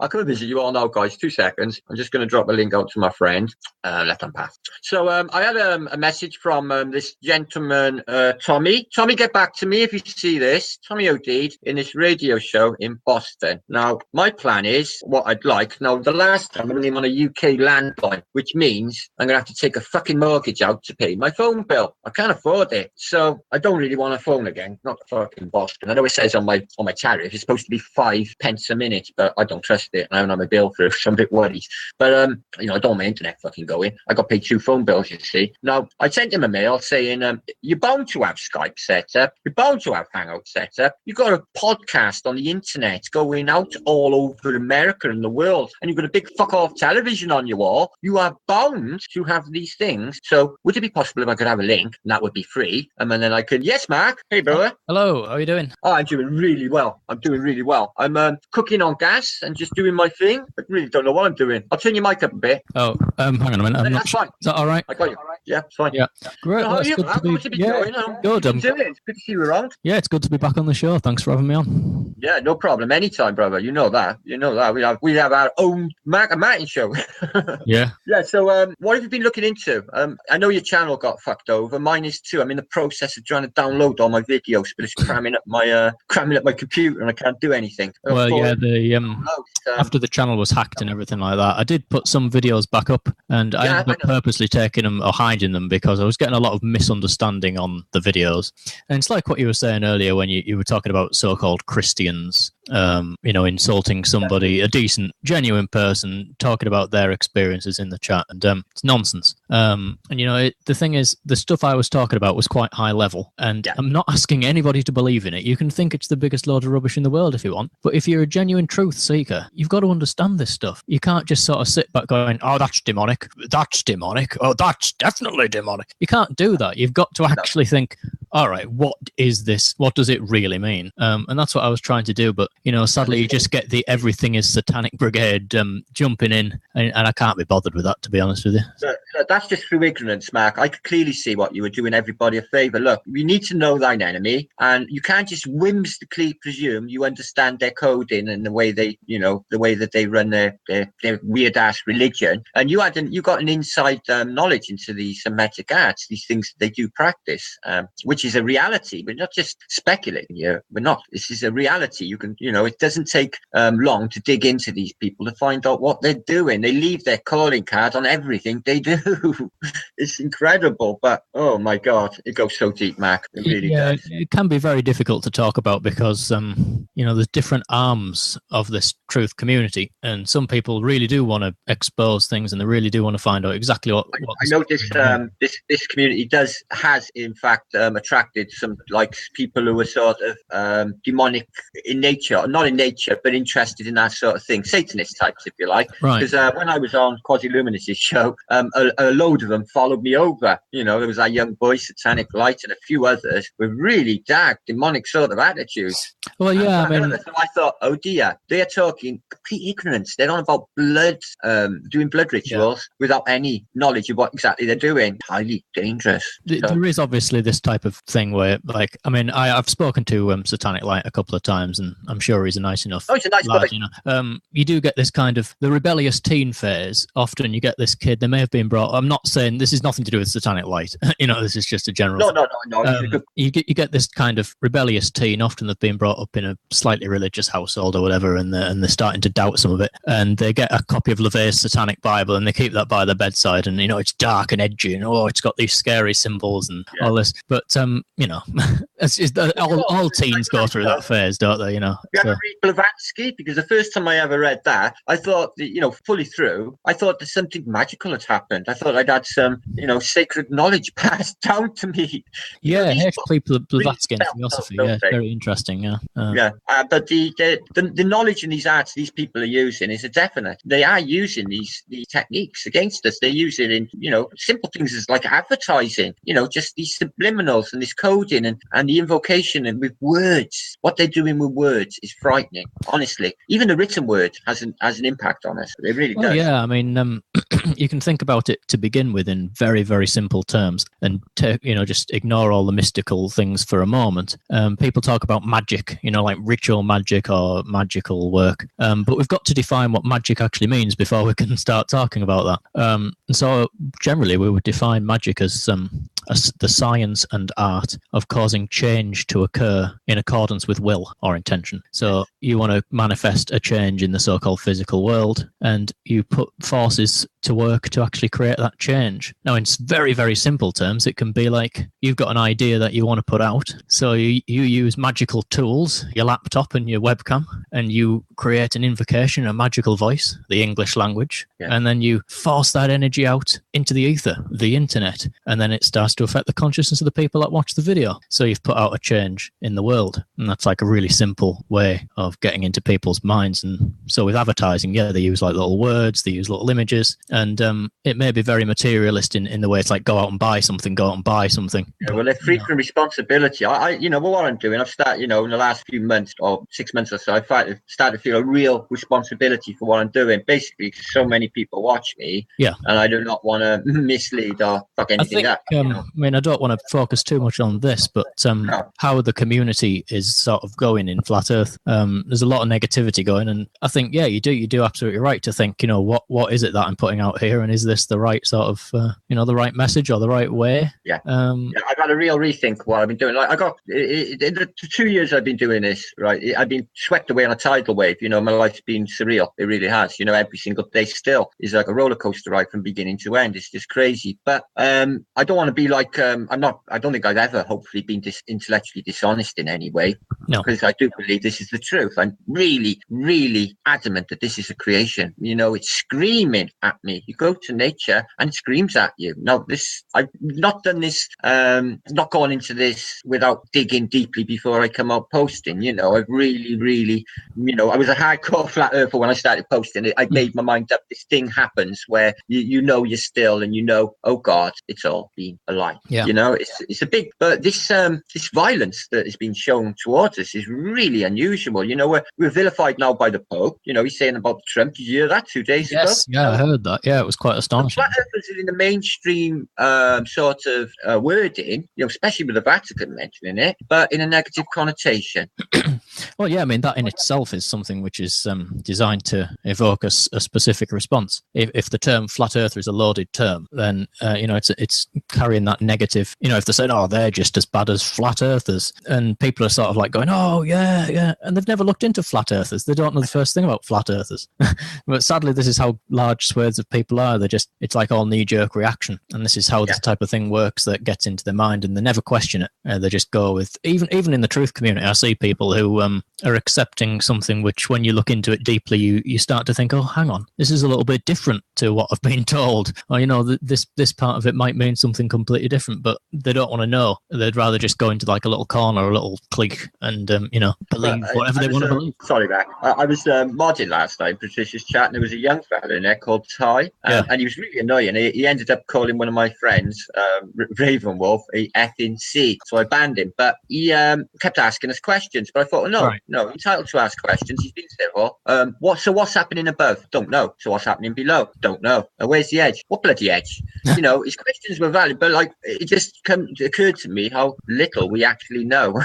I'll come and visit you all now, guys. 2 seconds. I'm just going to drop a link out to my friend Left Hand Path. So I had a message from this gentleman Tommy. Tommy, get back to me if you see this. Tommy O'Deed in this radio show in Boston. Now, my plan is what I'd like. Now, the last time I'm living on a UK landline, which means I'm going to have to take a fucking mortgage out to pay my phone bill. I can't afford it. So I don't really want a phone again. Not fucking Boston. I know it says on my tariff it's supposed to be 5 pence a minute, but I don't trust it. I haven't had my bill through, so I'm a bit worried. But, I don't want my internet fucking going. I got to pay 2 phone bills, you see. Now, I sent him a mail saying, you're bound to have Skype set up. You're bound to have Hangout set up. You've got a podcast on the internet going out all over America and the world, and you've got a big fuck-off television on your wall. You are bound to have these things. So would it be possible if I could have a link, and that would be free, and then I could, yes, Mark. Hey, brother.
Hello, how are you doing?
Oh, I'm doing really well. I'm cooking on gas and just doing my thing. I really don't know what I'm doing. I'll turn your mic up a bit.
Oh, hang on a minute.
That's fine.
Is that all right?
I got you. Yeah, it's fine.
Yeah. Great.
So how are you? How's it been going?
Good.
It's good to see you around.
Yeah, it's good to be back on the show. Thanks for having me on.
Yeah, no problem. Anytime, brother. You know that. We have our own Mark and Martin show.
Yeah.
Yeah. So, what have you been looking into? I know your channel got fucked over. Mine is too. I'm in the process of trying to download all my videos, but it's cramming up my computer, and I can't do anything.
Well, yeah. After the channel was hacked and everything like that, I did put some videos back up, and I ended up purposely taking them or hiding them because I was getting a lot of misunderstanding on the videos. And it's like what you were saying earlier when you were talking about so-called Christians, insulting somebody, a decent, genuine person, talking about their experiences in the chat, and it's nonsense. The thing is, the stuff I was talking about was quite high level, and I'm not asking anybody to believe in it. You can think it's the biggest load of rubbish in the world if you want, but if you're a genuine truth seeker, you've got to understand this stuff. You can't just sort of sit back going, oh, that's demonic, oh, that's definitely demonic. You can't do that. You've got to actually think, all right, what is this? What does it really mean? And that's what I was trying to do. But, sadly, you just get the everything is satanic brigade jumping in, and I can't be bothered with that, to be honest with you.
So that's just through ignorance, Mark. I could clearly see what you were doing everybody a favour. Look, you need to know thine enemy, and you can't just whimsically presume you understand their coding and the way they, the way that they run their weird-ass religion. And you got an inside knowledge into the Semitic arts, these things that they do practice, which is a reality. We're not just speculating here. We're not. This is a reality. You can, it doesn't take long to dig into these people to find out what they're doing. They leave their calling card on everything they do. It's incredible. But, oh, my God, it goes so deep, Mark. It really does.
It can be very difficult to talk about because, there's different arms of this truth community. And some people really do want to expose things, and they really do want to find out exactly what
I know this community has in fact attracted some people who are sort of demonic in nature, not in nature, but interested in that sort of thing, Satanist types, if you like.
Right.
Because when I was on Quasi-Luminous' show, a load of them followed me over. There was that young boy, Satanic Light, and a few others with really dark, demonic sort of attitudes.
Well, yeah,
so I thought, oh dear, they're talking complete ignorance. They're on about blood, doing blood rituals without any knowledge of what exactly they're doing. Highly dangerous.
There is obviously this type of thing where, I've spoken to Satanic Light a couple of times, and I'm sure he's a nice enough
he's a nice
lad,
boy.
You do get this kind of the rebellious teen phase. Often you get this kid, they may have been brought, I'm not saying this is nothing to do with Satanic Light, this is just a general
No.
You get this kind of rebellious teen. Often they've been brought up in a slightly religious household or whatever, and they're starting to doubt some of it, and they get a copy of LaVey's Satanic Bible and they keep that by their bedside, and it's dark and edgy, and it's got these scary symbols and all this, but all teens go through that phase, don't they?
You have to read Blavatsky, because the first time I ever read that, I thought that, fully through, I thought that something magical had happened. I thought I'd had some, sacred knowledge passed down to me.
Yeah, H.P. Blavatsky in philosophy. Yeah, very interesting. Yeah.
But the knowledge in these arts these people are using is a definite. They are using these techniques against us. They use it in, simple things as like advertising, just these subliminals and this coding and the invocation and with words. What they're doing with words is frightening. Honestly, even the written word has an impact on us. It really does.
Yeah, I mean, you can think about it to begin with in very, very simple terms, and just ignore all the mystical things for a moment. People talk about magic, like ritual magic or magical work, but we've got to define what magic actually means before we can start talking about that. So generally, we would define magic as the science and art of causing change to occur in accordance with will or intention. So you want to manifest a change in the so-called physical world, and you put forces to work to actually create that change. Now, in very, very simple terms, it can be like you've got an idea that you want to put out. So you use magical tools, your laptop and your webcam, and you create an invocation, a magical voice, the English language, and then you force that energy out into the ether, the internet, and then it starts to affect the consciousness of the people that watch the video. So you've put out a change in the world, and that's like a really simple way of getting into people's minds. And so with advertising, they use like little words, they use little images, and it may be very materialist in the way it's like go out and buy something.
Yeah, well, a frequent responsibility. What I'm doing, I've started, in the last few months or 6 months or so, I've started to feel a real responsibility for what I'm doing. Basically, so many people watch me, and I do not want to mislead or fuck anything up.
I don't want to focus too much on this, but how the community is sort of going in Flat Earth. There's a lot of negativity going, and I think, you do absolutely right to think, what is it that I'm putting out here, and is this the right sort of, the right message or the right way?
I've had a real rethink what I've been doing. Like I got in the 2 years I've been doing this, right? I've been swept away on a tidal wave. My life's been surreal. It really has. Every single day still is like a roller coaster ride from beginning to end. It's just crazy. But I don't want to be like I don't think I've ever hopefully been intellectually dishonest in any way. No, because I do believe this is the truth. I'm really, really adamant that this is a creation. It's screaming at me. You go to nature and it screams at you. Now, I've not done this, not gone into this without digging deeply before I come out posting. I've really, really, I was a hardcore flat earther when I started posting it. I made my mind up. This thing happens where you're still, and oh God, it's all been a lie. Yeah. It's a big, but this violence that has been shown towards us is really unusual. We're vilified now by the Pope. He's saying about Trump. Did you hear that 2 days ago?
Yeah, I heard that. Yeah, it was quite astonishing.
Flat earthers in the mainstream sort of wording, especially with the Vatican mentioning it, but in a negative connotation.
Well, that in itself is something which is designed to evoke a specific response. If the term flat earther is a loaded term, then it's carrying that negative. If they say, "Oh, they're just as bad as flat earthers," and people are sort of like going, "Oh, yeah," and they've never looked into flat earthers. They don't know the first thing about flat earthers. But sadly, this is how large swathes of people are. It's like all knee-jerk reaction, and this is how this type of thing works. That gets into their mind, and they never question it. They just go with even in the truth community. I see people who are accepting something which, when you look into it deeply, you start to think, oh, hang on, this is a little bit different to what I've been told. Or, this part of it might mean something completely different, but they don't want to know. They'd rather just go into like a little corner, a little clique, and, believe whatever they want to believe.
Sorry, Mac. I was modding last night, Patricia's chat, and there was a young fella in there called Ty, and he was really annoying. He ended up calling one of my friends, Ravenwolf, a effing C. So I banned him, but he kept asking us questions. But I thought, no, entitled to ask questions. He's been civil. What's happening above? Don't know. So what's happening below? Don't know. Where's the edge? What bloody edge? His questions were valid, but like it just occurred to me how little we actually know.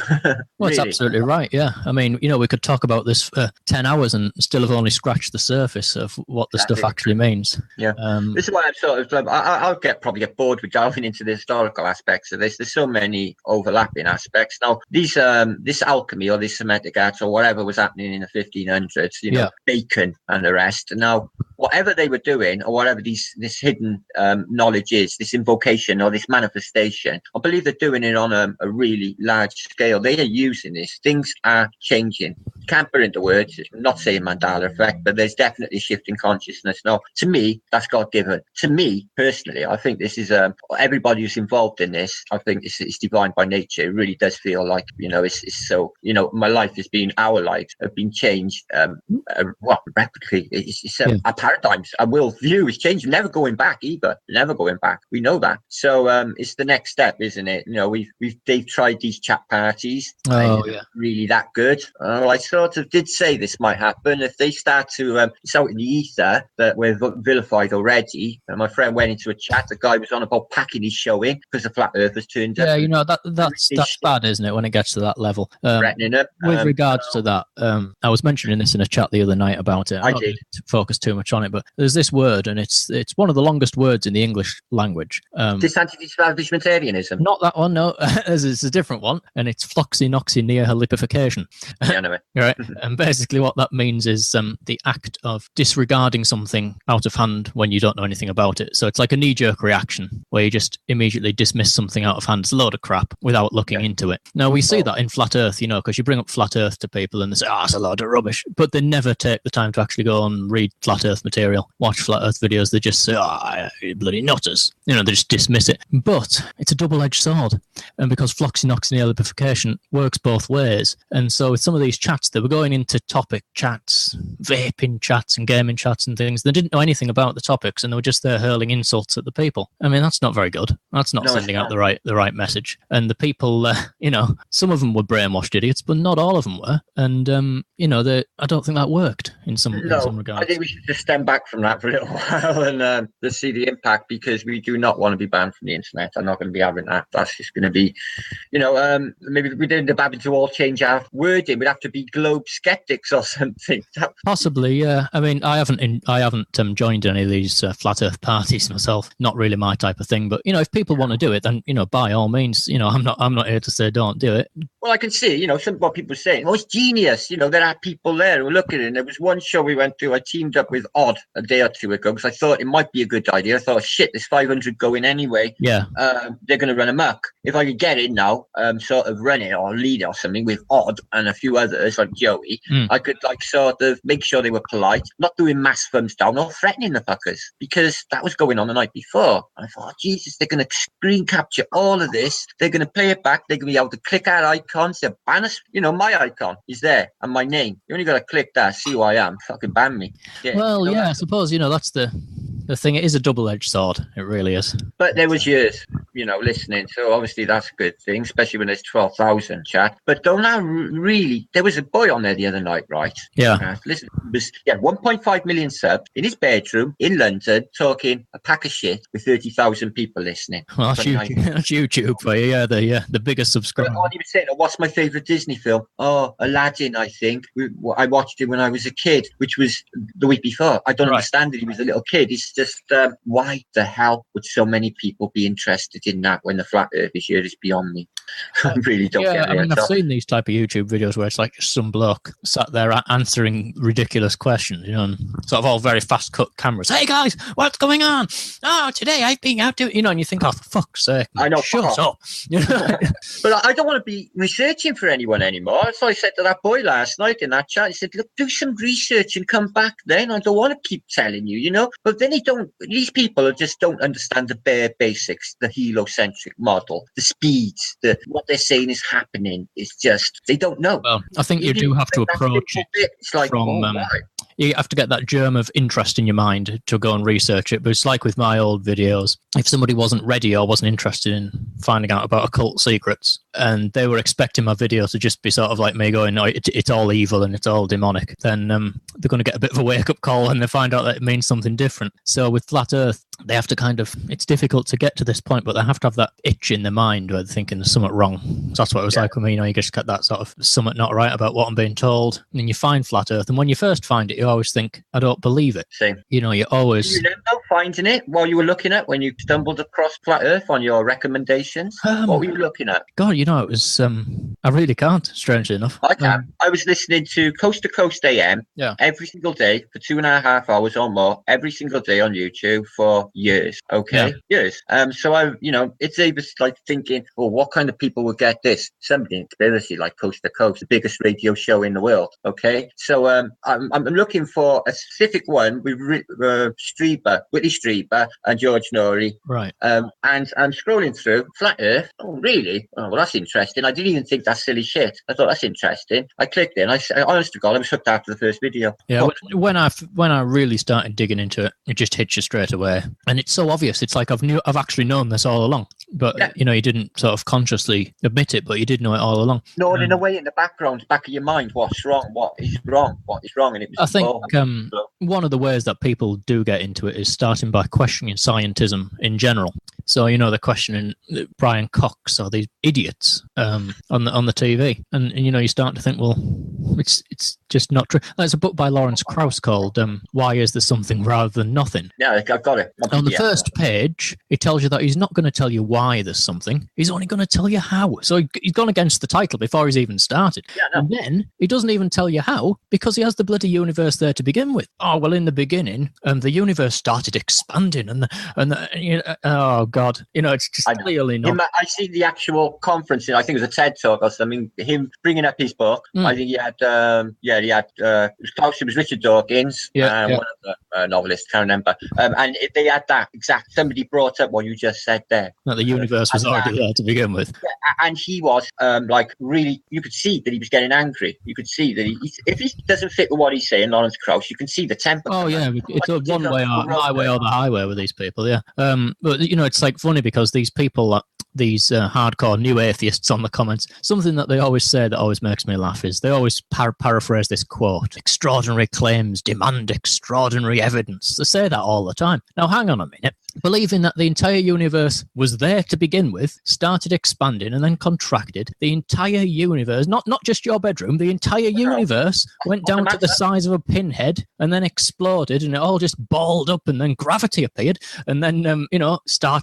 Well, it's absolutely right. Yeah, we could talk about this for 10 hours and still have only scratched the surface of what the stuff actually means.
Yeah. This is why I'm sort of. I'll probably get bored with delving into the historical aspects of this. There's so many overlapping aspects. Now, this alchemy or this Semitic art or whatever was happening in the 1500s, Bacon and the rest. Now, whatever they were doing or whatever this hidden knowledge is, this invocation or this manifestation, I believe they're doing it on a really large scale. They are using this. Things are changing. Can't put into words. I'm not saying Mandela effect, but there's definitely a shift in consciousness. Now, to me, that's God-given. To me, personally, I think this is everybody who's involved in this, I think it's divine by nature. It really does feel like, it's so, my life has been, our lives have been changed, rapidly. It's our paradigms, our world view is changing, never going back either, never going back. We know that. So it's the next step, they've tried these chat parties.
Oh, yeah.
Really that good. I saw sort of did say this might happen if they start to it's out in the ether that we're vilified already. And my friend went into a chat. The guy was on about packing his show in because the flat earthers turned up.
Yeah, you know, that's bad, isn't it, when it gets to that level?
Threatening it.
With regards to that, I was mentioning this in a chat the other night about it.
I did
focus too much on it, but there's this word, and it's one of the longest words in the English language.
This anti-establishmentarianism.
Not that one, no. It's a different one, and it's floxinoxynihalipification.
Yeah, no.
Right, and basically what that means is the act of disregarding something out of hand when you don't know anything about it. So it's like a knee-jerk reaction where you just immediately dismiss something out of hand. It's a load of crap without looking into it. Now, we see that in Flat Earth, you know, because you bring up Flat Earth to people and they say, it's a load of rubbish. But they never take the time to actually go and read Flat Earth material, watch Flat Earth videos. They just say, you bloody nutters. You know, they just dismiss it. But it's a double-edged sword. And because floxinoxynihalipification works both ways. And so with some of these chats, they were going into topic chats, vaping chats and gaming chats and things. They didn't know anything about the topics and they were just there hurling insults at the people. I mean, that's not very good. That's not sending out the right message. And the people, you know, some of them were brainwashed idiots, but not all of them were. And, you know, I don't think that worked in some regards.
I think we should just stem back from that for a little while and just see the impact, because we do not want to be banned from the internet. I'm not going to be having that. That's just going to be, you know, maybe we didn't have to all change our wording. We'd have to be globe skeptics or something.
Possibly, yeah. I mean, I haven't joined any of these flat Earth parties myself. Not really my type of thing. But you know, if people want to do it, then you know, by all means, you know, I'm not here to say don't do it.
Well, I can see, you know, some what people are saying. Oh, it's genius. You know, there are people there who are looking at it. And there was one show we went to. I teamed up with Odd a day or two ago because I thought it might be a good idea. I thought, shit, there's 500 going anyway.
Yeah.
They're going to run amok. If I could get in now, sort of run it or lead it or something with Odd and a few others like Joey, I could like sort of make sure they were polite, not doing mass thumbs down or threatening the fuckers, because that was going on the night before. And I thought, Jesus, they're going to screen capture all of this. They're going to play it back. They're going to be able to click our icons. They'll ban us. You know, my icon is there and my name. You only got to click that, see who I am. Fucking ban me. Yeah,
well,
you know,
yeah, I suppose, you know, that's the thing. It is a double-edged sword. It really is.
But there was years, you know, listening. So obviously that's a good thing, especially when there's 12,000 chat. But don't I really, there was a boy on there the other night, right?
Yeah.
Listen, was 1.5 million subs in his bedroom in London, talking a pack of shit with 30,000 people listening.
Well, that's YouTube for you, yeah, the biggest subscriber.
What he was saying, what's my favourite Disney film? Oh, Aladdin, I think. I watched it when I was a kid, which was the week before. I don't understand it. He was a little kid. It's just, why the hell would so many people be interested in that when the flat earth is here is beyond me? I really don't get it.
I mean, I've seen these type of YouTube videos where it's like just some bloke sat there answering ridiculous questions, you know, and sort of all very fast cut cameras. Hey guys, what's going on? Oh, today I've been out to, you know, and you think, oh, for fuck's sake, man,
I know,
shut up. You know?
But I don't want to be researching for anyone anymore. So I said to that boy last night in that chat, he said, look, do some research and come back then. I don't want to keep telling you, you know. But then these people just don't understand the bare basics, the heliocentric model, the speeds, what they're saying is happening. It's just, they don't know.
Well, I think you do have to approach it
it's like,
from... you have to get that germ of interest in your mind to go and research it. But it's like with my old videos, if somebody wasn't ready or wasn't interested in finding out about occult secrets and they were expecting my video to just be sort of like me going, no, it's all evil and it's all demonic, then they're going to get a bit of a wake-up call when they find out that it means something different. So with Flat Earth, they have to kind of, it's difficult to get to this point, but they have to have that itch in their mind where they're thinking there's something wrong. So that's what it was like with me, you know, you just get that sort of something not right about what I'm being told. And then you find Flat Earth, and when you first find it, you always think, I don't believe it.
Same.
You know, you always...
You know, finding it while you were looking at, when you stumbled across Flat Earth on your recommendations? What were you looking at?
God, you know, it was... I really can't, strangely enough.
I can. I was listening to Coast to Coast AM every single day for 2.5 hours or more, every single day on YouTube for years. Okay? Years. So I, you know, it's like thinking, well, what kind of people would get this? Somebody conspiracy like Coast to Coast, the biggest radio show in the world. Okay? So I'm looking for a specific one with Whitley Strieber and George Norrie.
Right.
And I'm scrolling through Flat Earth. Oh, really? Oh, well, that's interesting. I didn't even think that's silly shit. I thought, that's interesting. I clicked it, and honest to God, I was hooked after the first video.
Yeah, when I really started digging into it, it just hits you straight away, and it's so obvious. It's like I've actually known this all along, but you didn't sort of consciously admit it, but you did know it all along.
No, in a way, in the background, back of your mind, what's wrong, what is wrong, and it was.
I think one of the ways that people do get into it is starting by questioning scientism in general. So they're questioning Brian Cox or these idiots on the TV, and you start to think, well, it's just not true. There's a book by Lawrence Krauss called "Why Is There Something Rather Than Nothing?"
Yeah, I've got it.
On the first page, he tells you that he's not going to tell you why there's something. He's only going to tell you how. So he's gone against the title before he's even started.
Yeah, no.
And then he doesn't even tell you how, because he has the bloody universe there to begin with. Oh, well, in the beginning, the universe started expanding, and oh God, it's just clearly not.
I see the actual conference. I think it was a TED talk or something. Him bringing up his book. I think he had it was Klaus. It was Richard Dawkins, one of the novelists. Can't remember. And they had that exact. Somebody brought up what you just said there.
That the universe was already there to begin with.
Yeah, and he was really. You could see that he was getting angry. You could see that if he doesn't fit with what he's saying, Lawrence Krauss, you can see the temper.
Oh yeah, it's a one way or my way or the highway with these people. Yeah. But it's like funny because these people, these hardcore new atheists on the comments, something that they always say that always makes me laugh is they always paraphrase this quote: extraordinary claims demand extraordinary evidence. They say that all the time. Now hang on a minute. Believing that the entire universe was there to begin with, started expanding and then contracted, the entire universe, not just your bedroom, the entire universe went down to the size of a pinhead and then exploded, and it all just balled up, and then gravity appeared, and then and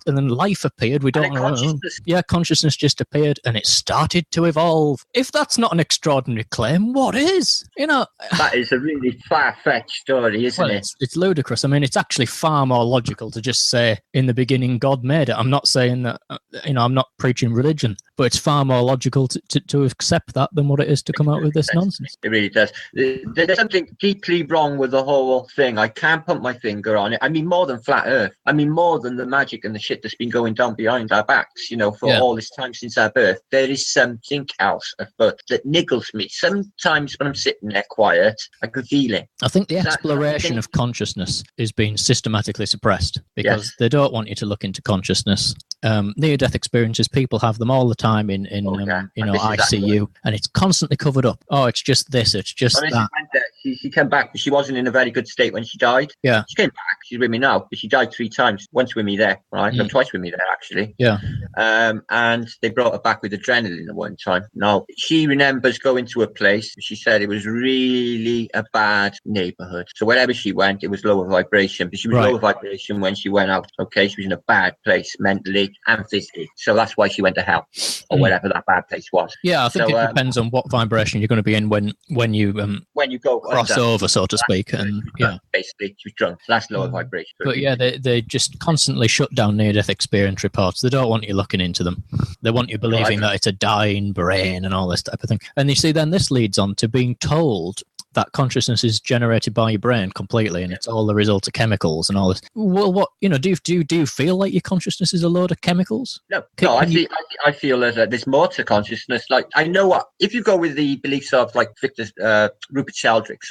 then life appeared. We don't know. Yeah, consciousness just appeared and it started to evolve. If that's not an extraordinary claim, what is?
That is a really far-fetched story, isn't it?
It's ludicrous. I mean, it's actually far more logical to just say, in the beginning, God made it. I'm not saying that, I'm not preaching religion, but it's far more logical to accept that than what it is to come out with this nonsense.
It really does. There's something deeply wrong with the whole thing. I can't put my finger on it. I mean, more than flat Earth. I mean, more than the magic and the shit that's been going down behind our backs, for all this time since our birth. There is something else afoot that niggles me. Sometimes when I'm sitting there quiet, I can feel it.
I think the exploration of consciousness is being systematically suppressed because they don't want you to look into consciousness. Near-death experiences, people have them all the time in ICU, and it's constantly covered up. Oh, it's just this, it's just that.
She came back, but she wasn't in a very good state when she died.
Yeah.
She came back. She's with me now, but she died 3 times. Once with me there, right? No, twice with me there, actually.
Yeah.
And they brought her back with adrenaline at one time. Now, she remembers going to a place. She said it was really a bad neighborhood. So wherever she went, it was lower vibration. But she was lower vibration when she went out. Okay, she was in a bad place mentally and physically. So that's why she went to hell or whatever that bad place was.
Yeah, I think it depends on what vibration you're going to be in when you
go
cross over, so to speak. And
basically, she was drunk. That's lower vibration.
But yeah, they just constantly shut down near-death experience reports. They don't want you looking into them. They want you believing that it's a dying brain and all this type of thing. And you see, then this leads on to being told that consciousness is generated by your brain completely, and it's all the result of chemicals and all this. Well, what do you feel like your consciousness is a load of chemicals?
No, I feel that there's more to consciousness. Like, I know what, if you go with the beliefs of like Rupert Sheldrake,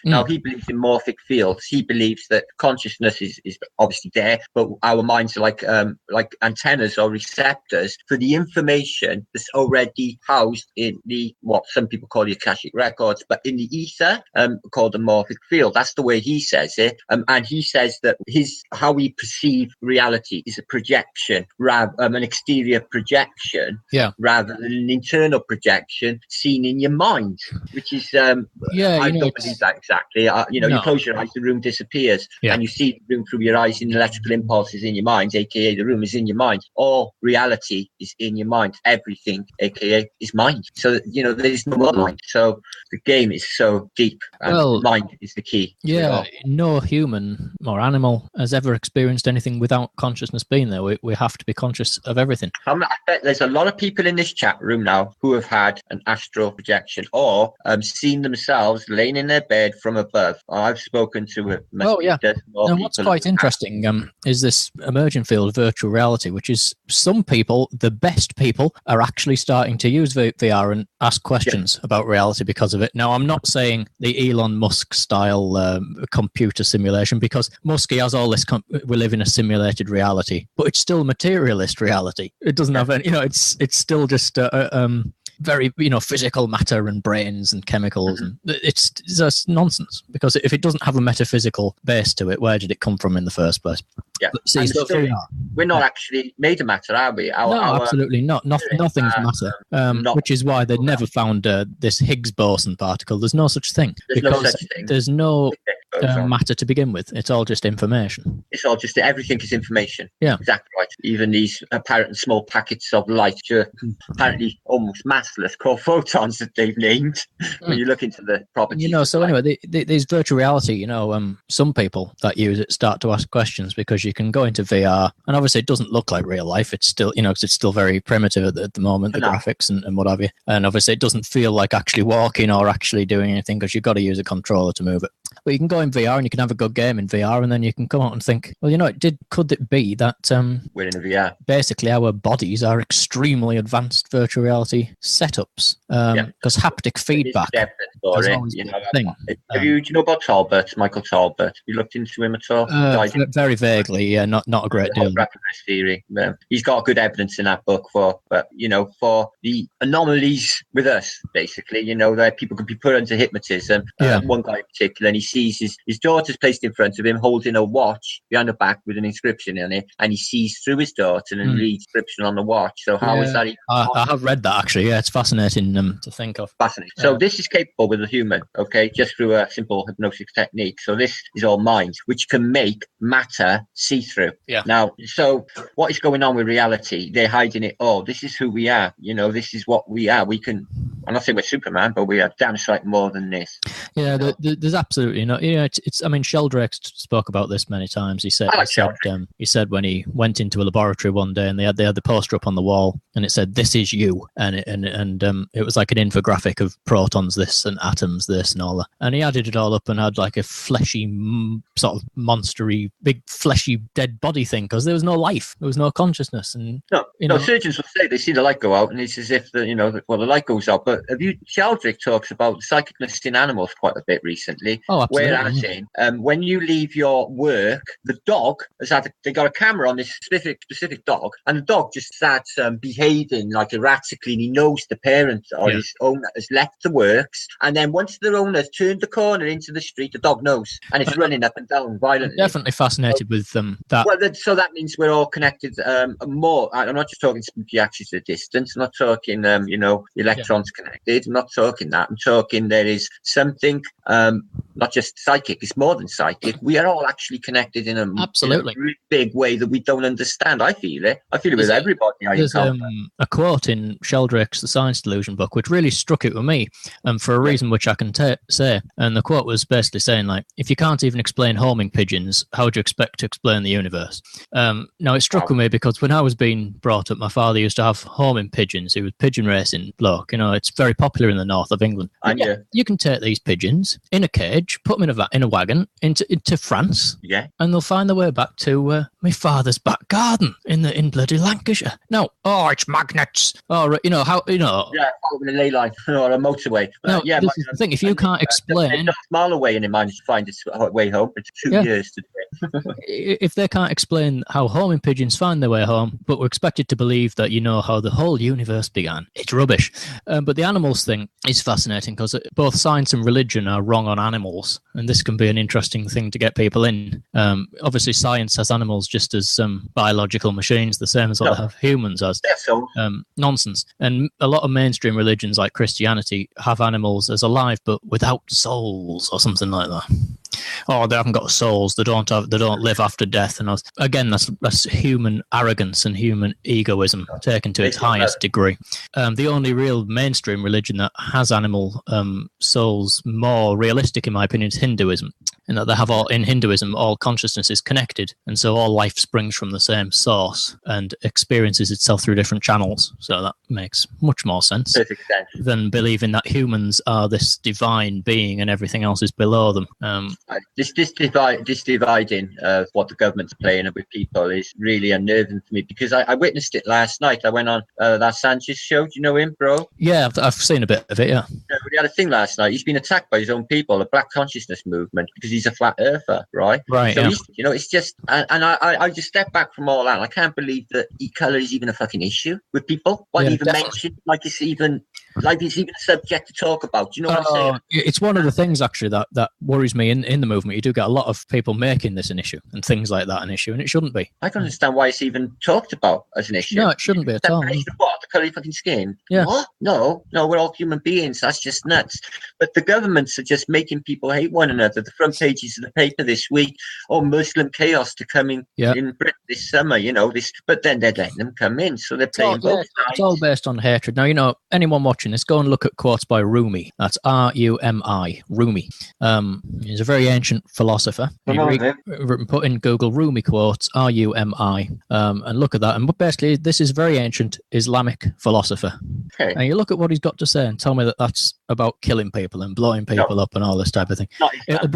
now he believes in morphic fields. He believes that consciousness is obviously there, but our minds are like antennas or receptors for the information that's already housed in the, what some people call the Akashic records, but in the ether, called a morphic field. That's the way he says it. And he says that how we perceive reality is a projection, an exterior projection, rather than an internal projection seen in your mind, which is, I don't believe that exactly. You close your eyes, the room disappears, and you see the room through your eyes in electrical impulses in your mind, aka the room is in your mind. All reality is in your mind. Everything, aka, is mind. So, there is no more mind. So the game is so deep deep, and mind is the key.
Yeah, no human or animal has ever experienced anything without consciousness being there. We have to be conscious of everything.
I bet there's a lot of people in this chat room now who have had an astral projection or seen themselves laying in their bed from above. I've spoken to it.
And what's quite interesting is this emerging field of virtual reality, which is some people, the best people, are actually starting to use VR and ask questions about reality because of it. Now, I'm not saying the Elon Musk style computer simulation, because Muskie has all this, we live in a simulated reality, but it's still materialist reality. It doesn't have any, it's still just very, physical matter and brains and chemicals. And it's just nonsense, because if it doesn't have a metaphysical base to it, where did it come from in the first place?
Yeah, see, we're not actually made of matter, are we?
No, absolutely not. Nothing's matter, which is why they never found this Higgs boson particle. There's no such thing. There's no matter to begin with. It's all just information.
It's all just, everything is information.
Yeah,
exactly right. Even these apparent small packets of light, apparently almost massless, called photons, that they've named when you look into the properties.
So anyway, these virtual reality, some people that use it start to ask questions, because you can go into VR, and obviously it doesn't look like real life. It's still, because it's still very primitive at the moment, the graphics and what have you. And obviously it doesn't feel like actually walking or actually doing anything, because you've got to use a controller to move it. But you can go in VR and you can have a good game in VR, and then you can come out and think, well, could it be that
we're in a VR?
Basically, our bodies are extremely advanced virtual reality setups, because haptic feedback has always been a thing.
Do you know about Talbot, Michael Talbot? Have you looked into him at all?
Very vaguely, yeah, not a great deal.
Theory. He's got good evidence in that book for the anomalies with us, basically, that people could be put into hypnotism. One guy in particular, and he sees his daughter's placed in front of him holding a watch behind the back with an inscription on it, and he sees through his daughter and reads the inscription on the watch. So how is that?
I have read that, actually. Yeah, it's fascinating to think of.
Fascinating. So this is capable with a human, just through a simple hypnosis technique. So this is all mind, which can make matter see-through.
Yeah.
Now, so what is going on with reality? They're hiding it. Oh, this is who we are. This is what we are. We can. I'm not saying we're Superman, but we are damn sight more than this.
Yeah, there's absolutely no. It's. I mean, Sheldrake spoke about this many times. He said when he went into a laboratory one day and they had the poster up on the wall and it said, "This is you," and it was like an infographic of protons this and atoms this and all that. And he added it all up and had like a fleshy sort of monstery, big fleshy dead body thing, because there was no life, there was no consciousness. And
surgeons will say they see the light go out and it's as if the light goes out. But Sheldrake talks about psychicness in animals quite a bit recently.
Oh, absolutely.
Whereas when you leave your work, the dog they got a camera on this specific dog, and the dog just starts behaving like erratically, and he knows the parent or his owner has left the works, and then once the owner has turned the corner into the street, the dog knows, and it's running up and down violently.
Definitely fascinated with that.
Well, so that means we're all connected more. I'm not just talking spooky axis of distance. I'm not talking electrons connected. I'm not talking that. I'm talking there is something not just psychic. It's more than psychic. We are all actually connected in a really big way that we don't understand. I feel it. I feel it with everybody.
There's a quote in Sheldrake's The Science Delusion book which really struck it with me, for a reason which I can say. And the quote was basically saying, like, if you can't even explain homing pigeons, how would you expect to explain the universe? Now, it struck with me because when I was being brought up, my father used to have homing pigeons. He was pigeon racing bloke. It's very popular in the north of England. And you can take these pigeons in a cage, put them in a wagon into France, and they'll find their way back to my father's back garden in bloody Lancashire. No, it's magnets. Following
a ley line or a motorway.
No, this is the thing. If you can't explain,
a mile away, and it managed to find its way home. It's 2 years to do it.
If they can't explain how homing pigeons find their way home, but we're expected to believe that how the whole universe began, it's rubbish. But the animals thing is fascinating because both science and religion are wrong on animals, and this can be an interesting thing to get people in. Obviously, science has animals just as biological machines, the same as what they have humans as. Nonsense. And a lot of mainstream religions like Christianity have animals as alive but without souls or something like that. oh, they haven't got souls, they don't live after death, and again, that's human arrogance and human egoism taken to its highest degree. The only real mainstream religion that has animal souls more realistic, in my opinion, is Hinduism, in that they have in Hinduism all consciousness is connected, and so all life springs from the same source and experiences itself through different channels. So that makes much more sense than believing that humans are this divine being and everything else is below them.
This dividing of what the government's playing with people is really unnerving for me, because I witnessed it last night. I went on that Sanchez show. Do you know him, bro?
Yeah, I've seen a bit of it, yeah.
We had a thing last night. He's been attacked by his own people, the Black Consciousness Movement, because he's a flat earther, right?
Right,
so it's just, and I just step back from all that. I can't believe that colour is even a fucking issue with people. Why even mention, like it's even a subject to talk about? Do you know what I'm saying?
It's one of the things, actually, that worries me in the movement. You do get a lot of people making this an issue and things like that an issue, and it shouldn't be.
I can understand why it's even talked about as an issue.
No, it shouldn't be at all.
What? The colour of your fucking skin?
Yeah.
What? No, we're all human beings. That's just nuts. But the governments are just making people hate one another. The front pages of the paper this week, Muslim chaos to come in Britain this summer, but then they're letting them come in, so they're playing both sides.
It's all based on hatred. Now, anyone watching this, go and look at quotes by Rumi. That's Rumi. Rumi. He's a very ancient philosopher. Put in Google Rumi quotes, Rumi, and look at that. And basically, this is very ancient Islamic philosopher.
Okay.
And you look at what he's got to say and tell me that that's about killing people and blowing people up and all this type of thing.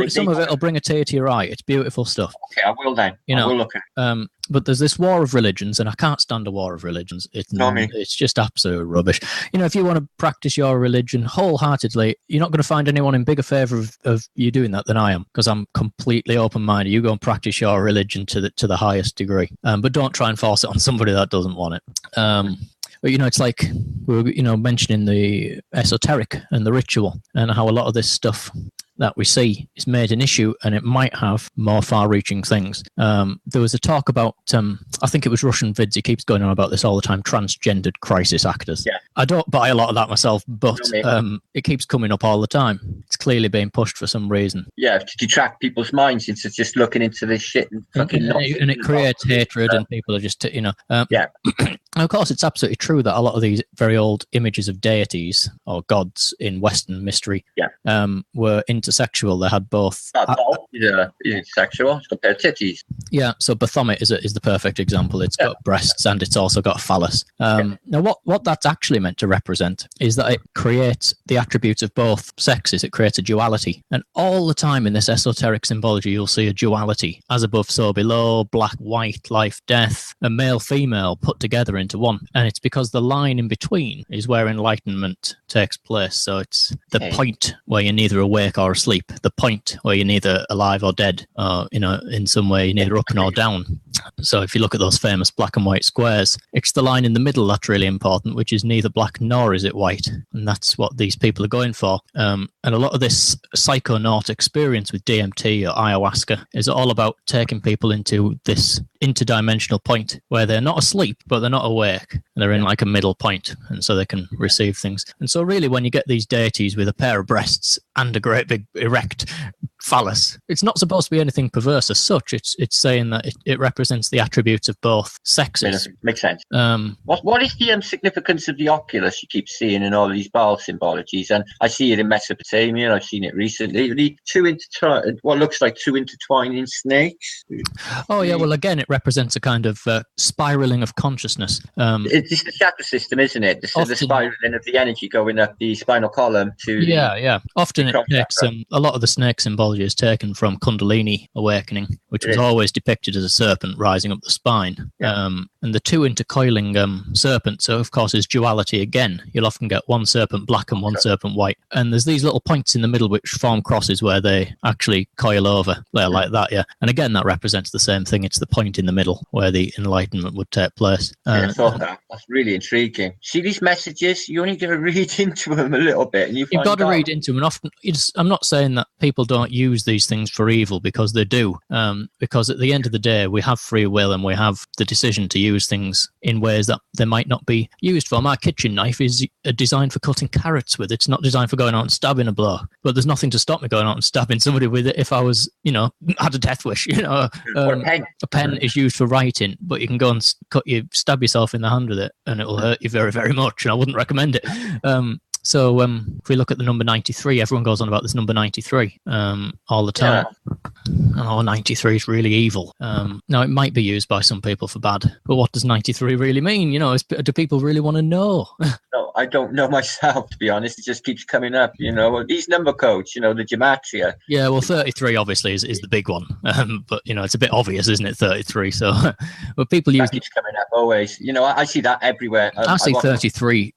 Some of it will bring a tear to your eye. It's beautiful stuff.
Okay, I will then. I will look at it.
But there's this war of religions, and I can't stand a war of religions. It's just absolute rubbish. If you want to practice your religion wholeheartedly, you're not going to find anyone in bigger favour of you doing that than I am, because I'm completely open-minded. You go and practice your religion to the highest degree, but don't try and force it on somebody that doesn't want it. But, it's like we were, mentioning the esoteric and the ritual, and how a lot of this stuff that we see is made an issue, and it might have more far-reaching things. There was a talk about, I think it was Russian Vids, he keeps going on about this all the time, transgendered crisis actors.
Yeah.
I don't buy a lot of that myself, but it keeps coming up all the time. It's clearly being pushed for some reason.
Yeah, to detract people's minds into just looking into this shit and fucking
and it creates hatred, and people are just, And of course, it's absolutely true that a lot of these very old images of deities or gods in Western mystery were intersexual. They had both.
It's sexual. It's got titties.
Yeah, so Baphomet is the perfect example. It's got breasts and it's also got a phallus. Now, what that's actually meant to represent is that it creates the attributes of both sexes. It creates a duality. And all the time in this esoteric symbology, you'll see a duality. As above, so below, black, white, life, death, a male, female put together into one. And it's because the line in between is where enlightenment takes place. So it's the point where you're neither awake or asleep, the point where you're neither alive or dead, or, in some way you're neither up nor down. So if you look at those famous black and white squares, it's the line in the middle that's really important, which is neither black nor is it white. And that's what these people are going for. And a lot of this psychonaut experience with DMT or ayahuasca is all about taking people into this interdimensional point where they're not asleep, but they're not awake. And they're in like a middle point, and so they can receive things. And so really, when you get these deities with a pair of breasts and a great big erect phallus, it's not supposed to be anything perverse as such. It's saying that it represents the attributes of both sexes.
Makes sense. What is the significance of the oculus you keep seeing in all these Baal symbologies? And I see it in Mesopotamia. I've seen it recently. What looks like two intertwining snakes.
Oh yeah, well again, it represents a kind of spiraling of consciousness.
It's the chakra system, isn't it? The spiraling of the energy going up the spinal column to.
Yeah. Often it takes a lot of the snake symbology is taken from Kundalini awakening, which was always depicted as a serpent rising up the spine. And the two intercoiling serpents, so of course, is duality again. You'll often get one serpent black and one serpent white. And there's these little points in the middle which form crosses where they actually coil over. They're like that, yeah. And again, that represents the same thing. It's the point in the middle where the enlightenment would take place.
I thought that's really intriguing. See these messages, you only got to read into them a little bit. And you've
got to read into them. And often, I'm not saying that people don't use these things for evil, because they do. Because at the end of the day, we have free will and we have the decision to use things in ways that they might not be used for. My kitchen knife is designed for cutting carrots with. It's not designed for going out and stabbing a bloke. But there's nothing to stop me going out and stabbing somebody with it if I was, had a death wish.
Or a pen.
A pen is used for writing, but you can go and stab yourself in the hand with it, and it will hurt you very, very much. And I wouldn't recommend it. So if we look at the number 93, everyone goes on about this number 93 all the time. Yeah. 93 is really evil. Now, it might be used by some people for bad, but what does 93 really mean? Do people really want to know?
No, I don't know myself, to be honest. It just keeps coming up, These number codes, the gematria.
Yeah, well, 33 obviously is the big one. But, it's a bit obvious, isn't it, 33? So, but people use...
That keeps coming up always. I see that everywhere.
I see 33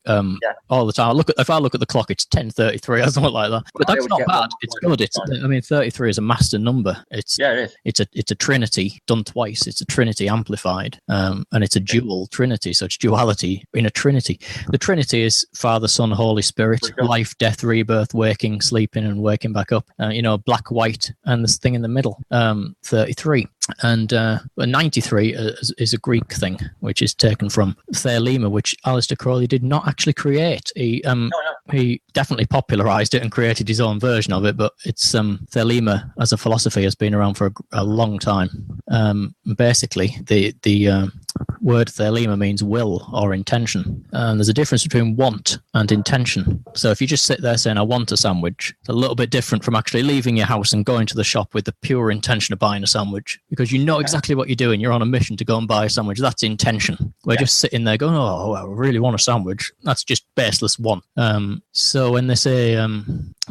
all the time. If I look at the clock, it's 10:33 or something like that. But that's not bad. It's good. 33 is a master number. It is. It's a trinity done twice. It's a trinity amplified, and it's a dual trinity. So it's duality in a trinity. The trinity is Father, Son, Holy Spirit, life, death, rebirth, waking, sleeping, and waking back up. Black, white, and this thing in the middle. 33. And 93 is a Greek thing, which is taken from Thelema, which Aleister Crowley did not actually create. He definitely popularized it and created his own version of it, but it's Thelema as a philosophy has been around for a long time. Basically, the word Thelema means will or intention. And there's a difference between want and intention. So if you just sit there saying, I want a sandwich, it's a little bit different from actually leaving your house and going to the shop with the pure intention of buying a sandwich, because you know exactly what you're doing. You're on a mission to go and buy a sandwich. That's intention. We're just sitting there going, oh, I really want a sandwich. That's just baseless want. So when they say,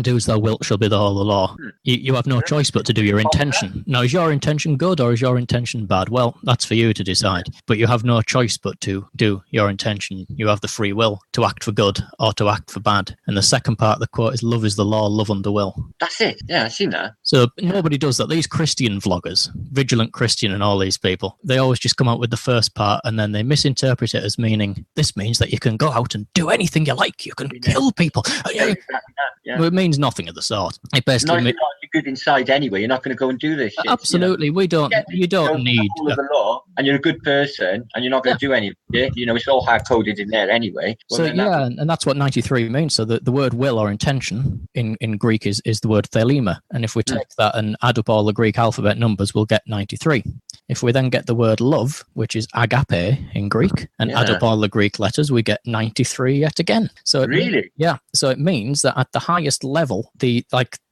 do as thou wilt shall be the whole of the law, you have no choice but to do your intention. Now, is your intention good or is your intention bad? Well, that's for you to decide. But you have no choice but to do your intention. You have the free will to act for good or to act for bad. And the second part of the quote is, love is the law, love under will. That's it. Yeah, I've seen that. So nobody does that. These Christian vloggers, Vigilant Christian and all these people, they always just come out with the first part and then they misinterpret it as meaning, this means that you can go out and do anything you like. You can kill people. Well, it means nothing of the sort. It basically
you're good inside anyway. You're not going to go and do this shit.
Absolutely. We don't. You don't need
the law, and you're a good person, and you're not going to do anything. It's all hard coded in there anyway. Well,
and that's what 93 means. So the word will or intention in Greek is the word thelema, and if we take that and add up all the Greek alphabet numbers, we'll get 93. If we then get the word love, which is agape in Greek, and add up all the Greek letters, we get 93 yet again. So so it means that at the highest level,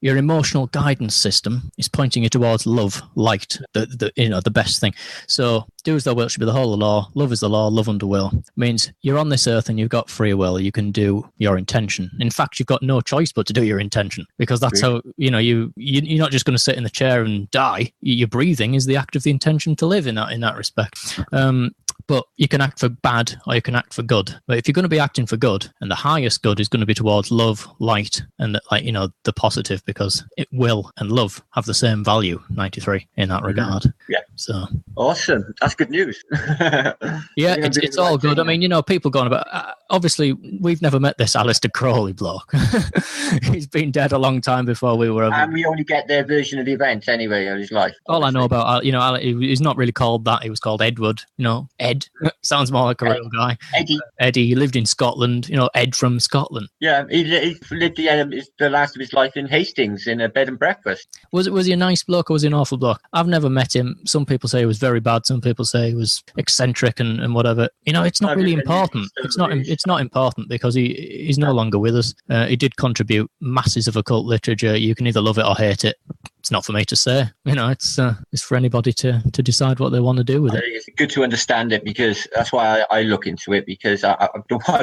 your emotional guidance system is pointing you towards love, light, the best thing. So do as thou wilt should be the whole of the law. Love is the law, love under will. Means you're on this earth and you've got free will. You can do your intention. In fact, you've got no choice but to do your intention, because that's how, you're not just going to sit in the chair and die. Your breathing is the act of the intention to live in that respect. But you can act for bad or you can act for good. But if you're going to be acting for good, and the highest good is going to be towards love, light, and the positive, because it will and love have the same value, 93, in that regard. Yeah. So
awesome. That's good news.
Yeah, it's all good. I mean, people going about. Obviously, we've never met this Aleister Crowley bloke. He's been dead a long time before we were.
And we only get their version of the event anyway of his life.
All I know about, he's not really called that. He was called Edward. Ed. Sounds more like a real guy. Eddie. He lived in Scotland. Ed from Scotland.
Yeah, he lived the last of his life in Hastings in a bed and breakfast.
Was he a nice bloke or was he an awful bloke? I've never met him. Some people say he was very bad. Some people say he was eccentric and whatever. It's not really important. It's not important because he's no longer with us. He did contribute masses of occult literature. You can either love it or hate it. It's not for me to say. It's for anybody to decide what they want to do with it.
It's good to understand it, because that's why I look into it, because I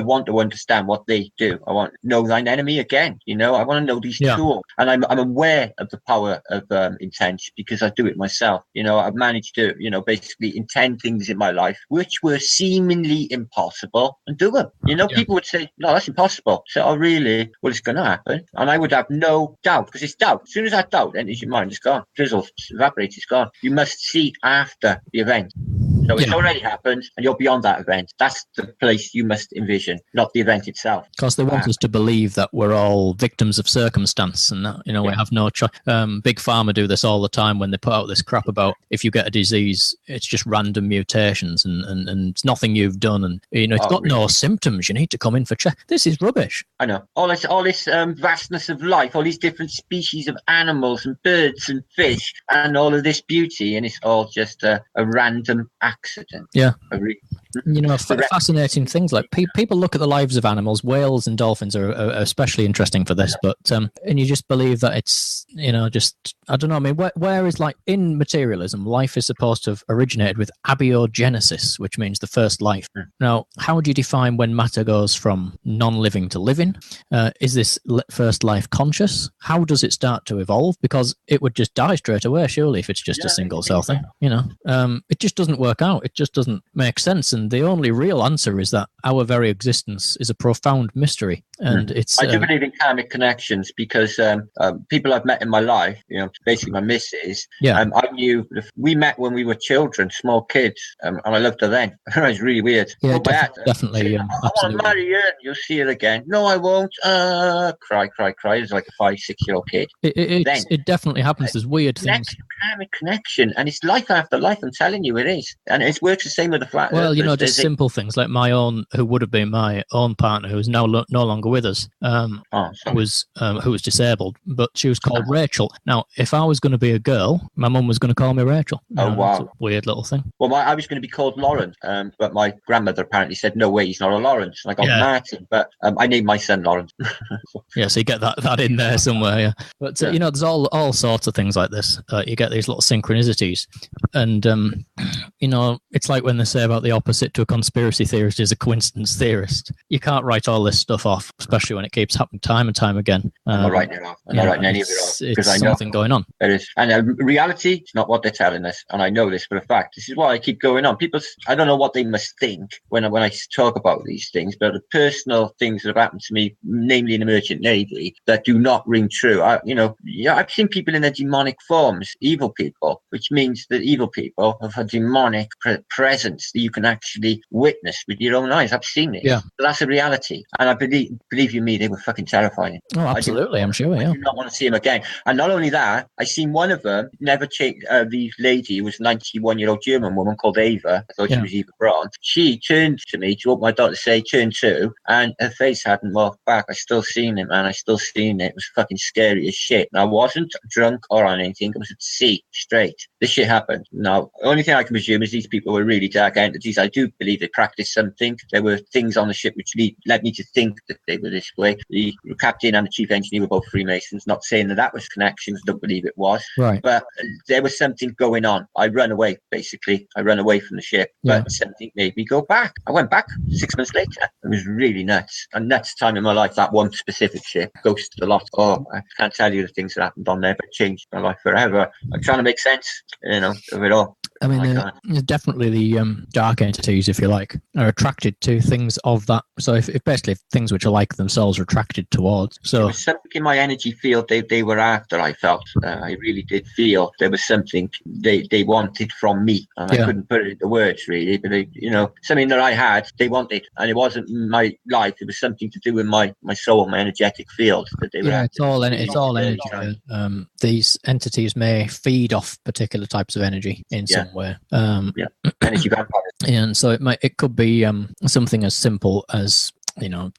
want to understand what they do. I want to know thine enemy again. I want to know these tools, and I'm aware of the power of intent, because I do it myself. I've managed to basically intend things in my life which were seemingly impossible and do them. People would say, no, that's impossible. So, oh, really? Well, it's going to happen, and I would have no doubt, because it's doubt. As soon as that doubt enters your mind, it's gone. Fizzles, evaporates, it's gone. You must see after the event. So it's already happened, and you're beyond that event. That's the place you must envision, not the event itself.
Because they want us to believe that we're all victims of circumstance, and that, we have no choice. Big Pharma do this all the time when they put out this crap about if you get a disease, it's just random mutations and it's nothing you've done, and it's got no symptoms. You need to come in for check. This is rubbish.
I know all this vastness of life, all these different species of animals and birds and fish, and all of this beauty, and it's all just a random accident.
Yeah. Fascinating things like people look at the lives of animals. Whales and dolphins are especially interesting for this, but and you just believe that it's just, I don't know. I mean, where is, like, in materialism, life is supposed to have originated with abiogenesis, which means the first life. Now, how do you define when matter goes from non-living to living? Is this first life conscious? How does it start to evolve? Because it would just die straight away, surely, if it's just a single cell thing. It just doesn't work out. It just doesn't make sense. And the only real answer is that our very existence is a profound mystery. And
I do believe in karmic connections, because people I've met in my life, basically my missus, I knew we met when we were children, small kids, and I loved her then. It was really weird.
Yeah, definitely.
I want to marry you, and you'll see her again. No, I won't. Cry. It's like a 5-6-year-old kid.
It definitely happens. There's weird things.
Karmic connection, and it's life after life. I'm telling you, it is, and it works the same with the flat.
Well, just simple things like my own, who would have been my own partner, who is now no longer with us, who was disabled, but she was called Rachel. Now, if I was going to be a girl, my mum was going to call me Rachel.
Wow,
that's a weird little thing.
Well, I was going to be called Lawrence, but my grandmother apparently said, no way, he's not a Lawrence. And I got Martin, but I named my son Lawrence.
Yeah, so you get that in there somewhere. Yeah, but there's all sorts of things like this. You get these little synchronicities, and it's like when they say about the opposite to a conspiracy theorist is a coincidence theorist. You can't write all this stuff off, especially when it keeps happening time and time again.
I'm not writing it off. I'm not writing any of it off, because I know
something going on.
It is, and reality is not what they're telling us, and I know this for a fact. This is why I keep going on. People, I don't know what they must think when I talk about these things, but the personal things that have happened to me, namely in the Merchant Navy, that do not ring true. I've seen people in their demonic forms, evil people, which means that evil people have a demonic presence that you can actually witness with your own eyes. I've seen it.
Yeah,
that's a reality, and I believe you me, they were fucking terrifying.
Oh, absolutely, I'm sure. Yeah,
I do not want to see him again. And not only that, I seen one of them never changed. The lady was a 91-year-old German woman called Ava. I thought she was Eva Braun. She turned to me to open my door to say turn to, and her face hadn't walked back. I still seen it, man. I still seen it. It was fucking scary as shit. And I wasn't drunk or on anything. I was at sea straight. This shit happened. Now, the only thing I can presume is these people were really dark entities. I do believe they practiced something. There were things on the ship which led me to think that they were this way. The captain and the chief engineer were both Freemasons. Not saying that was connections. Don't believe it was.
Right.
But there was something going on. I ran away, basically. I ran away from the ship. But something made me go back. I went back 6 months later. It was really nuts. A nuts time in my life, that one specific ship. Ghosted a lot. Oh, I can't tell you the things that happened on there, but it changed my life forever. I'm trying to make sense, of it all.
I mean, definitely the dark entities, if you like, are attracted to things of that. So if basically things which are like themselves are attracted towards. So
there was something in my energy field they were after. I felt I really did feel there was something they wanted from me, and I couldn't put it into words really. But something that I had, they wanted, and it wasn't my life. It was something to do with my soul, my energetic field that they were.
Yeah, it's all energy. These entities may feed off particular types of energy in some way.
Energy vampires.
And so it could be something as simple as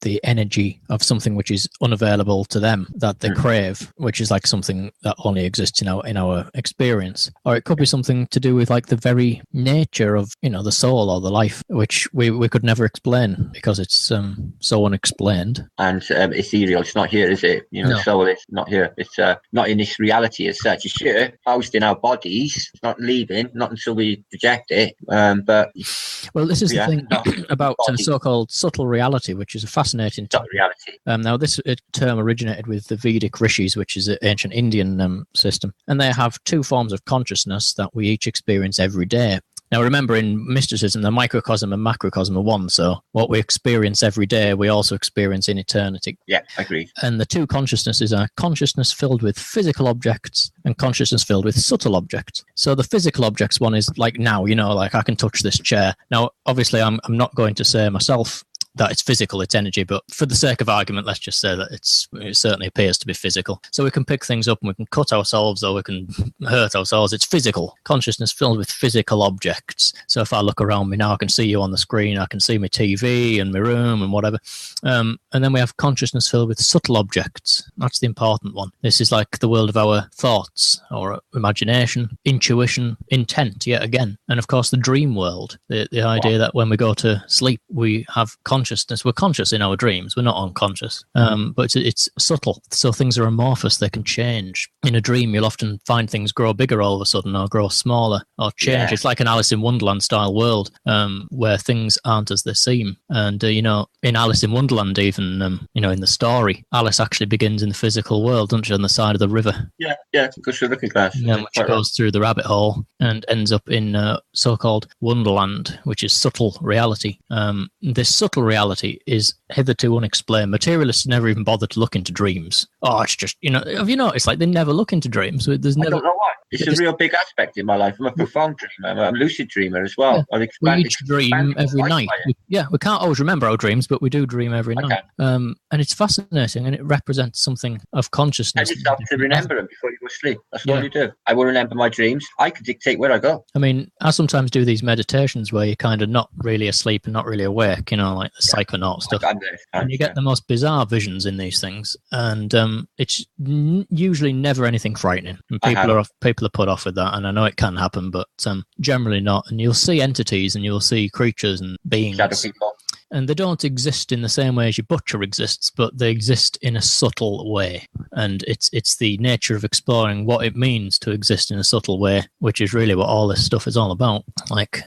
the energy of something which is unavailable to them that they crave, which is like something that only exists in our experience. Or it could be something to do with like the very nature of the soul or the life, which we could never explain because it's so unexplained
and ethereal. It's not here, is it? The soul is not here. It's not in this reality as such. It's here, housed in our bodies. It's not leaving, not until we project it. But
this is the thing about so-called subtle reality, which is a fascinating
subtle reality.
Now, this term originated with the Vedic rishis, which is an ancient Indian system, and they have two forms of consciousness that we each experience every day. Now, remember, in mysticism, the microcosm and macrocosm are one. So what we experience every day, we also experience in eternity.
Yeah, I agree.
And the two consciousnesses are consciousness filled with physical objects and consciousness filled with subtle objects. So the physical objects one is like now, like I can touch this chair. Now, obviously, I'm not going to say myself that it's physical, it's energy, but for the sake of argument, let's just say that it certainly appears to be physical. So we can pick things up and we can cut ourselves or we can hurt ourselves. It's physical. Consciousness filled with physical objects. So if I look around me now, I can see you on the screen, I can see my TV and my room and whatever. And then we have consciousness filled with subtle objects. That's the important one. This is like the world of our thoughts or imagination, intuition, intent, yet again. And of course, the dream world, the idea that when we go to sleep, we have consciousness. We're conscious in our dreams. We're not unconscious. But it's subtle. So things are amorphous. They can change. In a dream, you'll often find things grow bigger all of a sudden or grow smaller or change. Yeah. It's like an Alice in Wonderland style world where things aren't as they seem. And, in Alice in Wonderland, even, in the story, Alice actually begins in the physical world, doesn't she, on the side of the river?
Yeah, because you're looking glass.
Yeah, which goes through the rabbit hole and ends up in so-called Wonderland, which is subtle reality. This subtle reality is hitherto unexplained. Materialists never even bother to look into dreams. Oh, it's just, have you noticed, like, they never look into dreams? There's never...
I don't know why. It's a real big aspect in my life. I'm a profound dreamer. I'm a lucid dreamer as well.
Yeah. We each dream every night. We can't always remember our dreams, but we do dream every night. And it's fascinating, and it represents something of consciousness.
And you start to remember them before you go to sleep. That's all you do. I will remember my dreams. I can dictate where I go.
I mean, I sometimes do these meditations where you're kind of not really asleep and not really awake, like the psychonaut stuff. And you get the most bizarre visions in these things, and it's usually never anything frightening. And people are put off with that, and I know it can happen, but generally not. And you'll see entities, and you'll see creatures and beings.
Shadow people.
And they don't exist in the same way as your butcher exists, but they exist in a subtle way. And it's the nature of exploring what it means to exist in a subtle way, which is really what all this stuff is all about. Like,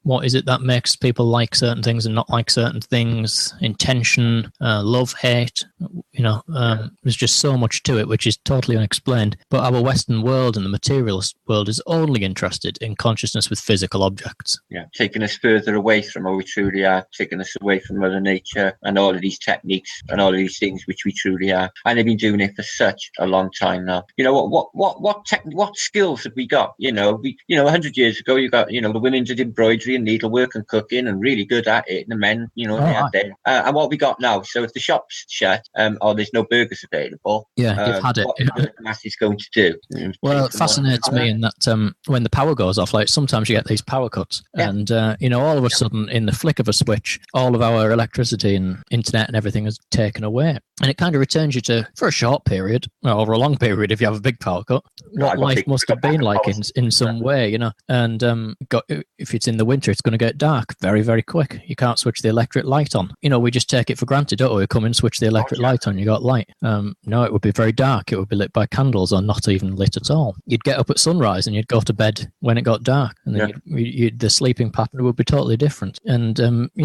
what is it that makes people like certain things and not like certain things? Intention, love, hate. There's just so much to it, which is totally unexplained. But our Western world and the materialist world is only interested in consciousness with physical objects.
Yeah, taking us further away from who we truly are, taking us away from Mother Nature and all of these techniques and all of these things which we truly are. And they've been doing it for such a long time now. What skills have we got? 100 years ago, you got, the women did embroidery and needlework and cooking and really good at it. And the men, they had them. And what we got now? So if the shop's shut or there's no burgers available,
you've had it.
What the mass is going to do?
Well, it fascinates me in that when the power goes off, like sometimes you get these power cuts, and all of a sudden, in the flick of a switch, all of our electricity and internet and everything is taken away, and it kind of returns you to, for a short period, or over a long period, if you have a big power cut, what life must have been like in some way, And if it's in the winter, it's going to get dark very, very quick. You can't switch the electric light on. We just take it for granted, don't we? We come in, switch the electric light on, you got light. No, it would be very dark. It would be lit by candles or not even lit at all. You'd get up at sunrise and you'd go to bed when it got dark, and then the sleeping pattern would be totally different. And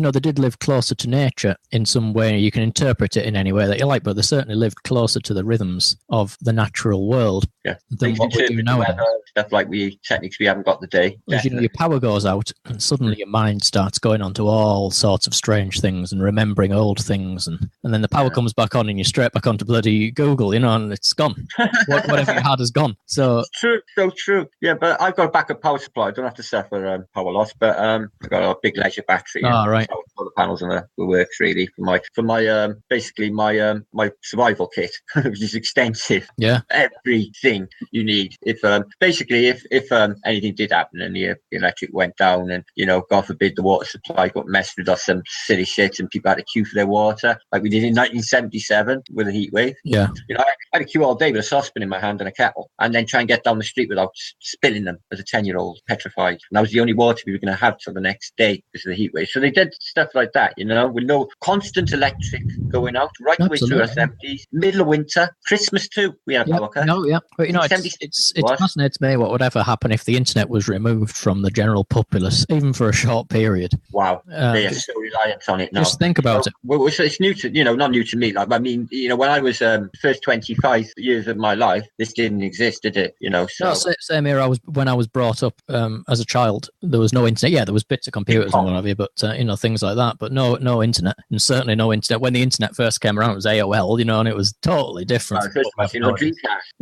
they did live closer to nature in some way. You can interpret it in any way that you like, but they certainly lived closer to the rhythms of the natural world than what we do nowadays.
Stuff like techniques we haven't got today.
Your power goes out and suddenly your mind starts going on to all sorts of strange things and remembering old things, and then the power comes back on and you're straight back onto bloody Google, and it's gone. Whatever you had is gone. So
true, so true. Yeah, but I've got a backup power supply. I don't have to suffer power loss, but I've got a big leisure battery.
Right.
All the panels and the works really for my basically my survival kit, which is extensive.
Yeah,
everything you need. If anything did happen and the electric went down, and God forbid the water supply got messed with or some silly shit, and people had to queue for their water like we did in 1977 with a heat wave.
Yeah,
I had to queue all day with a saucepan in my hand and a kettle, and then try and get down the street without spilling them as a 10-year-old, petrified. And that was the only water we were going to have till the next day because of the heat wave. So they did stuff like that, with no constant electric going out right the way through our 70s. Middle of winter, Christmas too, we had a power cut.
No, yeah. But it fascinates me what would ever happen if the internet was removed from the general populace, even for a short period.
Wow, they are so reliant on it now.
Just think about it.
Well, it's new to, not new to me. Like, I mean, when I was first 20 25 years of my life, this didn't exist, did it? You know, so.
No, same here. When I was brought up as a child, there was no internet. Yeah, there was bits of computers and what have you, but things like that. But no internet, and certainly no internet. When the internet first came around, it was AOL, and it was totally different.
Dreamcast.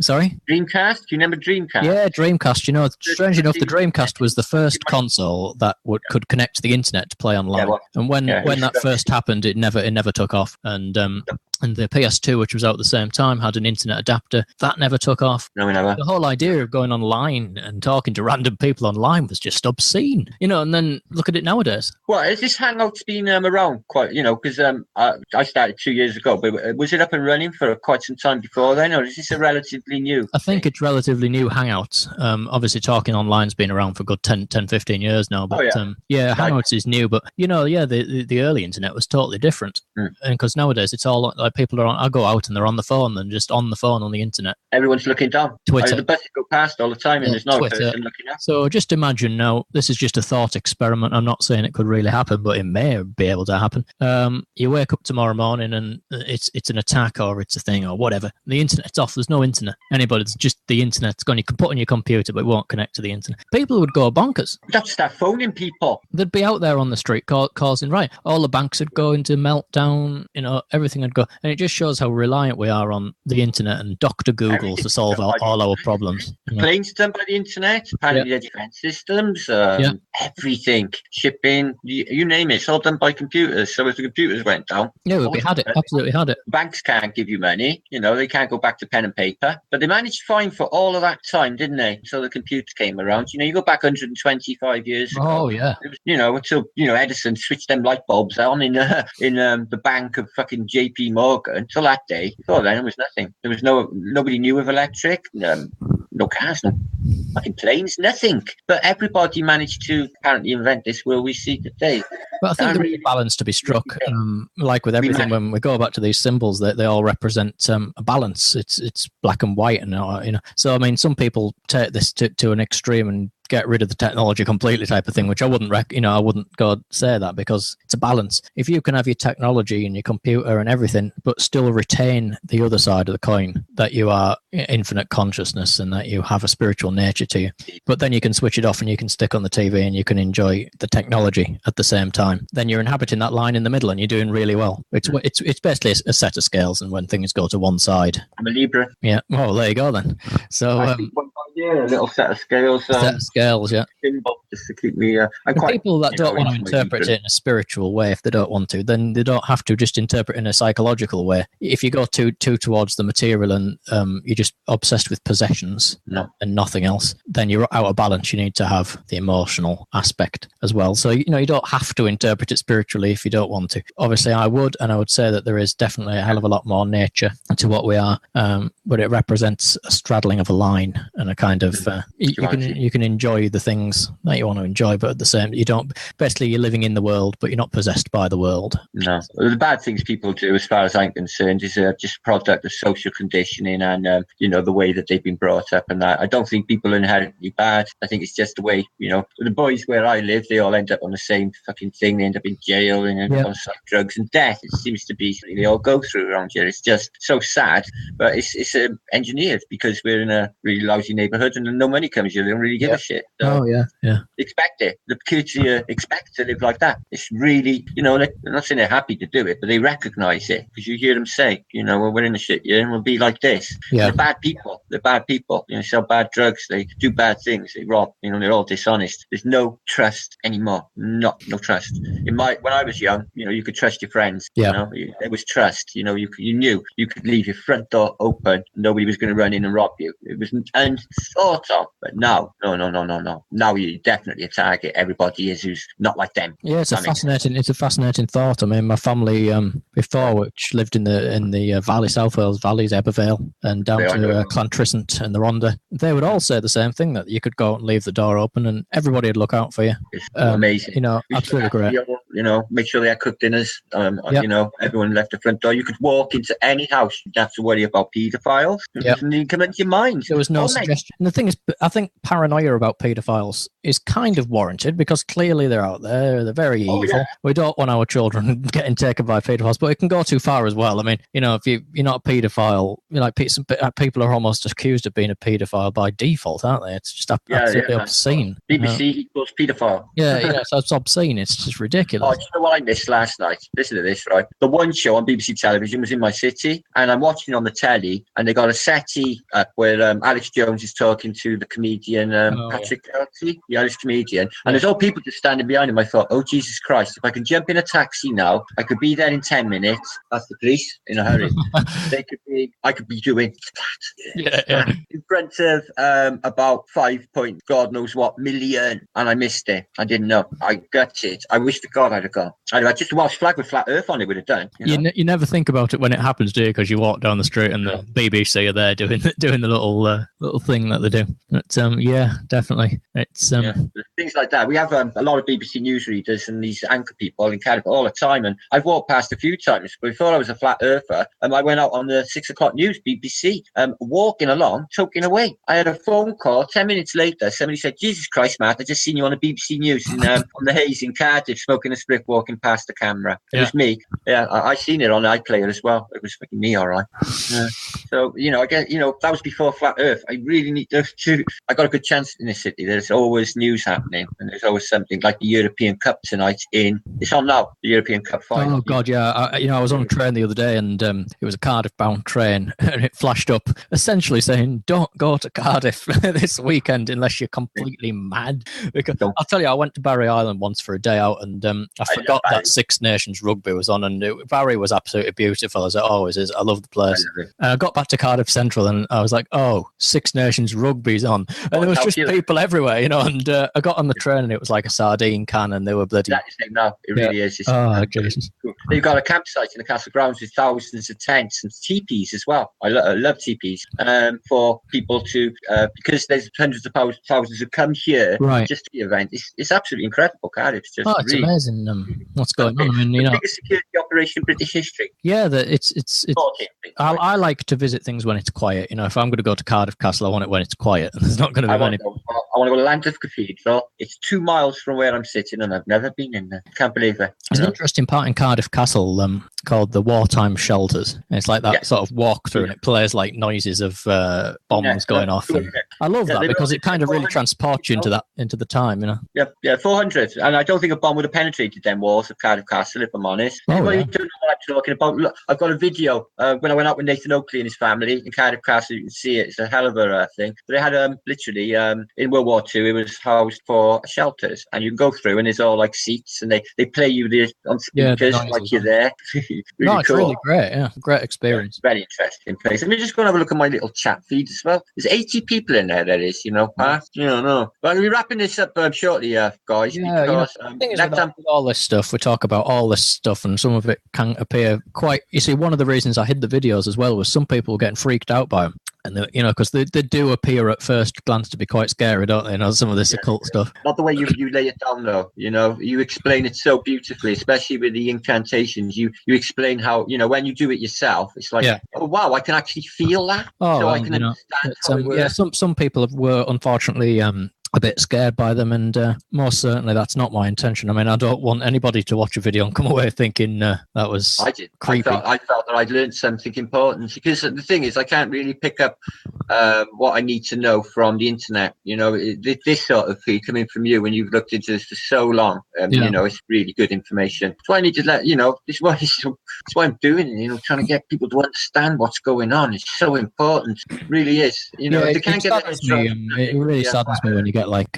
Sorry?
Dreamcast? Do you remember Dreamcast?
Yeah, Dreamcast. Strange enough, the Dreamcast was the first console that could connect to the internet to play online. And when that first happened, it never took off. And the PS2, which was out at the same time, had an internet adapter. That never took off.
No, we never.
The whole idea of going online and talking to random people online was just obscene, and then look at it nowadays.
Well, has this Hangout's been around quite, because I started 2 years ago, but was it up and running for quite some time before then, or is this a relatively new?
I think it's relatively new, Hangouts. Obviously, talking online's been around for a good 10, 15 years now, but Hangouts is new, but, the early internet was totally different. And because nowadays it's all like people I go out and they're on the phone and just on the phone on the internet.
Everyone's looking down.
Twitter.
The buses go past all the time and there's no person looking up.
So just imagine now, this is just a thought experiment. I'm not saying it could really happen, but it may be able to happen. You wake up tomorrow morning and it's an attack or it's a thing or whatever. The internet's off. There's no internet. It's just the internet's gone. You can put on your computer, but it won't connect to the internet. People would go bonkers.
You'd have to start phoning people.
They'd be out there on the street causing riot. All the banks would go into meltdown. Everything would go. And it just shows how reliant we are on the internet and Dr. Google to solve all our problems.
Planes done by the internet, apparently the defense systems, everything, shipping, you name it, it's all done by computers. So if the computers went down,
we had it, absolutely had it.
Banks can't give you money, they can't go back to pen and paper, but they managed fine for all of that time, didn't they? Until the computer came around. You go back 125 years ago.
Oh yeah.
It was, until Edison switched them light bulbs on in the bank of fucking JP Morgan. Until that day, before then, it was nothing. There was nobody knew of electric, no cars, no fucking planes, nothing. But everybody managed to apparently invent this world we see today.
But I think there's a balance to be struck. Like with everything, when we go back to these symbols, they all represent a balance. It's black and white, and So some people take this to an extreme and get rid of the technology completely type of thing, which I wouldn't I wouldn't go say that, because it's a balance. If you can have your technology and your computer and everything, but still retain the other side of the coin, that you are infinite consciousness and that you have a spiritual nature to you, but then you can switch it off and you can stick on the TV and you can enjoy the technology at the same time, then you're inhabiting that line in the middle and you're doing really well. It's basically a set of scales, and when things go to one side.
I'm a Libra.
Yeah. Well, there you go then. So
a little set of scales.
Scales, yeah.
Just to keep me.
People that don't want to interpret it in a spiritual way, if they don't want to, then they don't have to just interpret in a psychological way. If you go too towards the material and you're just obsessed with possessions and nothing else, then you're out of balance. You need to have the emotional aspect as well. So you don't have to interpret it spiritually if you don't want to. Obviously, I would say that there is definitely a hell of a lot more nature to what we are, but it represents a straddling of a line and a kind of you can enjoy the things that you want to enjoy, but at the same, you're living in the world, but you're not possessed by the world.
No, the bad things people do, as far as I'm concerned, is just product of social conditioning and the way that they've been brought up. And that I don't think people are inherently bad. I think it's just the way the boys where I live, they all end up on the same fucking thing. They end up in jail and end up on drugs and death. It seems to be something they all go through around here. It's just so sad, but it's engineered because we're in a really lousy neighborhood and no money comes here. They don't really give a shit. So expect it. The kids here expect to live like that. It's really, they're not saying they're happy to do it, but they recognize it because you hear them say, well, we're in the shit here and we'll be like this. Yeah. They're bad people. Sell bad drugs. They do bad things. They rob. They're all dishonest. There's no trust anymore. No trust. When I was young, you could trust your friends. Yeah. There was trust. You knew you could leave your front door open. Nobody was going to run in and rob you. It was unthought of. But now, no. Now you definitely a target. Everybody is who's not like them.
Yeah, it's a fascinating thought. I mean, my family before, which lived in the Valley, South Wales Valleys, Ebervale, and down to Llantrisant and the Rhondda, they would all say the same thing, that you could go out and leave the door open and everybody would look out for you.
It's amazing.
Absolutely great.
you know, make sure they had cooked dinners. You know, everyone left the front door. You could walk into any house. You didn't have to worry about paedophiles. It doesn't even come into your mind.
There was no suggestion. And the thing is, I think paranoia about paedophiles is kind of warranted because clearly they're out there. They're very evil. Yeah. We don't want our children getting taken by paedophiles, but it can go too far as well. I mean, you know, if you're not a paedophile, you know, like people are almost accused of being a paedophile by default, aren't they? It's just absolutely obscene.
BBC equals paedophile.
Yeah, so it's obscene. It's just ridiculous.
Oh, do you know what I missed last night? Listen to this, right? The one show on BBC television was in my city, and I'm watching on the telly, and they got a settee up where Alex Jones is talking to the comedian Patrick Kelty, the Irish comedian, and there's all people just standing behind him. I thought, oh Jesus Christ, if I can jump in a taxi now, I could be there in 10 minutes. That's the police in a hurry. I could be doing that in front of about 5 point God knows what million, and I missed it. I didn't know. I gutted. I wish to God I'd have gone. I just Welsh flag with flat Earth on it would have done.
You never think about it when it happens, do you? Because you walk down the street and the BBC are there doing the little thing that they do. But yeah, definitely. It's
things like that. We have a lot of BBC newsreaders and these anchor people in Canada all the time, and I've walked past a few times. Before I was a flat earther, I went out on the 6 o'clock news, BBC, walking along, choking away. I had a phone call 10 minutes later. Somebody said, "Jesus Christ, Matt, I just seen you on the BBC News on the haze in Cardiff, smoking a split, walking past the camera." It was me. Yeah, I seen it on iPlayer as well. It was fucking me, all right. So, you know, I guess, you know, that was before Flat Earth. I really need to. I got a good chance in this city. There's always news happening, and there's always something like the European Cup tonight. It's on now. The European Cup final.
Oh God, yeah. I was on a train the other day, and it was a Cardiff-bound train, and it flashed up essentially saying, "Don't go to Cardiff this weekend unless you're completely mad." Because I'll tell you, I went to Barry Island once for a day out, and I forgot that Six Nations rugby was on, and Barry was absolutely beautiful as it always is. I love the place. And I got back to Cardiff Central, and I was like, "Oh, Six Nations rugby's on," and there was just people everywhere, you know. And I got on the train, and it was like a sardine can, and they were bloody.
That's the same now. It really is.
Oh, Jesus.
They've got a campsite in the castle grounds with thousands of tents and teepees as well. I love teepees for people to because there's hundreds of thousands who come here just to the event. It's absolutely incredible, Cardiff. It's just
it's amazing what's going on. I mean, you know,
biggest security operation in British history.
Yeah, it's I like to visit things when it's quiet. You know, if I'm going to go to Cardiff Castle, I want it when it's quiet, and there's not going to be many.
I want to go to Llandaff Cathedral. It's 2 miles from where I'm sitting, and I've never been in there. Can't believe it.
There's an interesting part in Cardiff Castle called the Wartime Shelters. And it's like that sort of walk through, and it plays like noises of bombs going off. And I love that because it kind of really transports you into the time, you know.
Yeah, 400, and I don't think a bomb would have penetrated them walls of Cardiff Castle, if I'm honest. Anybody don't know what I'm talking about? Look, I've got a video when I went out with Nathan Oakley and his family in Cardiff Castle. You can see it. It's a hell of a thing. But they had literally in World War II, it was housed for shelters, and you can go through, and there's all like seats, and they play you on speakers like you're there.
Really it's really great. Yeah, great experience.
Very interesting place. I'm just going to have a look at my little chat feed as well. There's 80 people in there. There is, you know. No. But we're wrapping this up shortly, guys.
Yeah, because the thing is, with all this stuff, we talk about all this stuff, and some of it can appear quite. You see, one of the reasons I hid the videos as well was some people were getting freaked out by them. And you know, because they do appear at first glance to be quite scary, don't they? You know, some of this occult stuff.
Not the way you lay it down, though. You know, you explain it so beautifully, especially with the incantations. You explain how, you know, when you do it yourself, it's like, oh wow, I can actually feel that.
Oh,
so I can understand how it works.
Some people were unfortunately a bit scared by them, and most certainly that's not my intention. I mean, I don't want anybody to watch a video and come away thinking that was creepy.
I felt that I'd learned something important, because the thing is, I can't really pick up what I need to know from the internet. You know, this sort of feed coming from you when you've looked into this for so long, you know, it's really good information. That's why I need to let, you know, that's why I'm doing it, you know, trying to get people to understand what's going on. It's so important. It really is. You know,
it really saddens me when you get like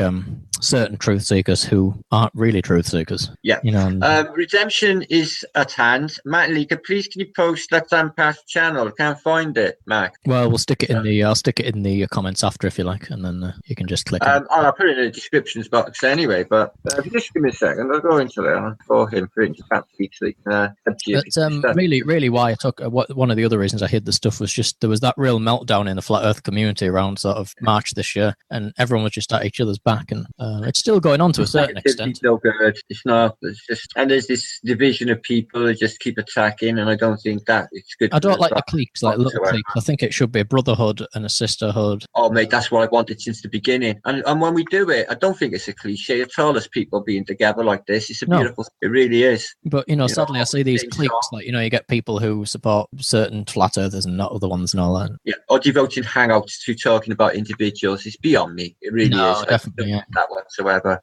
certain truth seekers who aren't really truth seekers.
Yeah.
You know,
redemption is at hand. Matt and Lika, please can you post Left Hand Path channel? I can't find it, Mac.
Well, we'll stick it in the. I'll stick it in the comments after if you like, and then you can just click.
I'll put it in the descriptions box anyway. But if you just give me a second, I'll go into there for him for into mp3.
That's really why I took one of the other reasons I hid the stuff was just there was that real meltdown in the flat Earth community around sort of March this year, and everyone was just at each other's back, and it's still going on to a certain extent.
It's no good. It's not. It's just, and there's this division of people who just keep attacking, and I don't think that it's good.
I don't like the cliques, like little cliques. I think it should be a brotherhood and a sisterhood.
Oh, mate, that's what I wanted since the beginning. And when we do it, I don't think it's a cliche at all. As people being together like this, it's a beautiful. It really is.
But sadly, I see these cliques. Like you get people who support certain flat earthers and not other ones and all that.
Yeah, or devoting hangouts to talking about individuals is beyond me. It really is.
Definitely, yeah.
That whatsoever.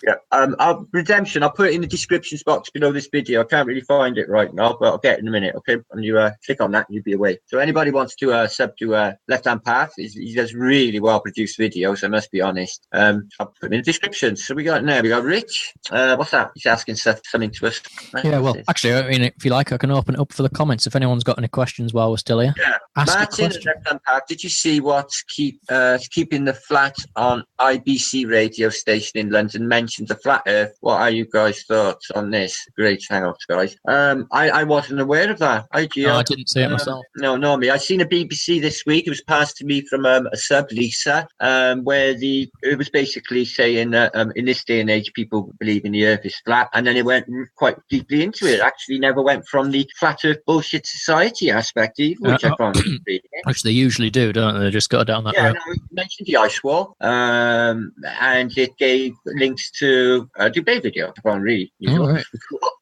Yeah. Our redemption, I'll put it in the descriptions box below this video. I can't really find it right now, but I'll get it in a minute. Okay, and you click on that, and you'll be away. So anybody wants to sub to Left Hand Path, he does really well produced videos. I must be honest. I'll put it in the description. So we got now. We got Rich. What's that? He's asking something to us.
Yeah. Well, actually, I mean, if you like, I can open it up for the comments. If anyone's got any questions while we're still here.
Yeah. Martin at Left Hand Path. Did you see what's keeping the flat on IBC radio station in London mentioned the flat Earth? What are you guys' thoughts on this? Great hangouts, guys. I wasn't aware of that. I
didn't see it myself.
No, me. I seen a BBC this week. It was passed to me from a sub, Lisa, where it was basically saying that in this day and age, people believe in the Earth is flat, and then it went quite deeply into it. Actually, never went from the flat Earth bullshit society aspect either, which I found.
Which they usually do, don't they? They just go down that road.
No, it mentioned the ice wall, and it gave links to a Dubai video. I found really
right.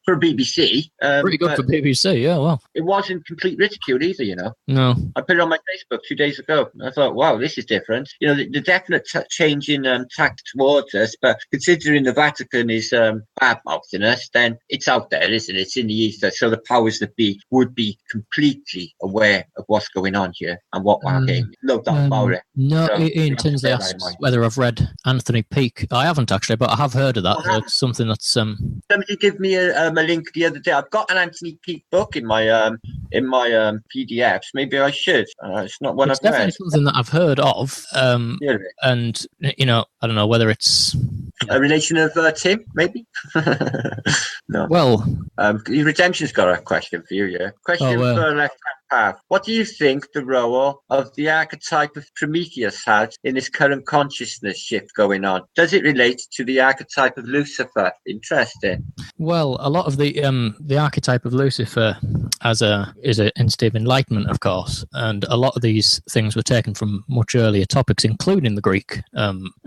for BBC.
Pretty good for BBC, yeah. Well,
it wasn't complete ridicule either,
No,
I put it on my Facebook 2 days ago. I thought, wow, this is different. The definite change in tact towards us, but considering the Vatican is bad-mouthing us, then it's out there, isn't it? It's in the ether, so the powers that be would be completely aware of what's going on here and what we're getting. No doubt about it.
No, so, Ian Tinsley asks whether I've read Anthony Peake. I haven't actually, but I have heard of that. So it's something that's
Somebody give me a link the other day. I've got an Anthony Peake book in my PDFs. Maybe I should. It's not one I've read.
It's definitely something that I've heard of. And I don't know whether it's
a relation of Tim, maybe. No.
Well,
Redemption's got a question for you. Yeah. Question for Left Hand Path. What do you think the role of the archetype of Prometheus has in this current consciousness shift going on? Does it relate to the archetype of Lucifer? Interesting.
Well, a lot of the archetype of Lucifer is an entity of enlightenment, of course, and a lot of these things were taken from much earlier topics, including the Greek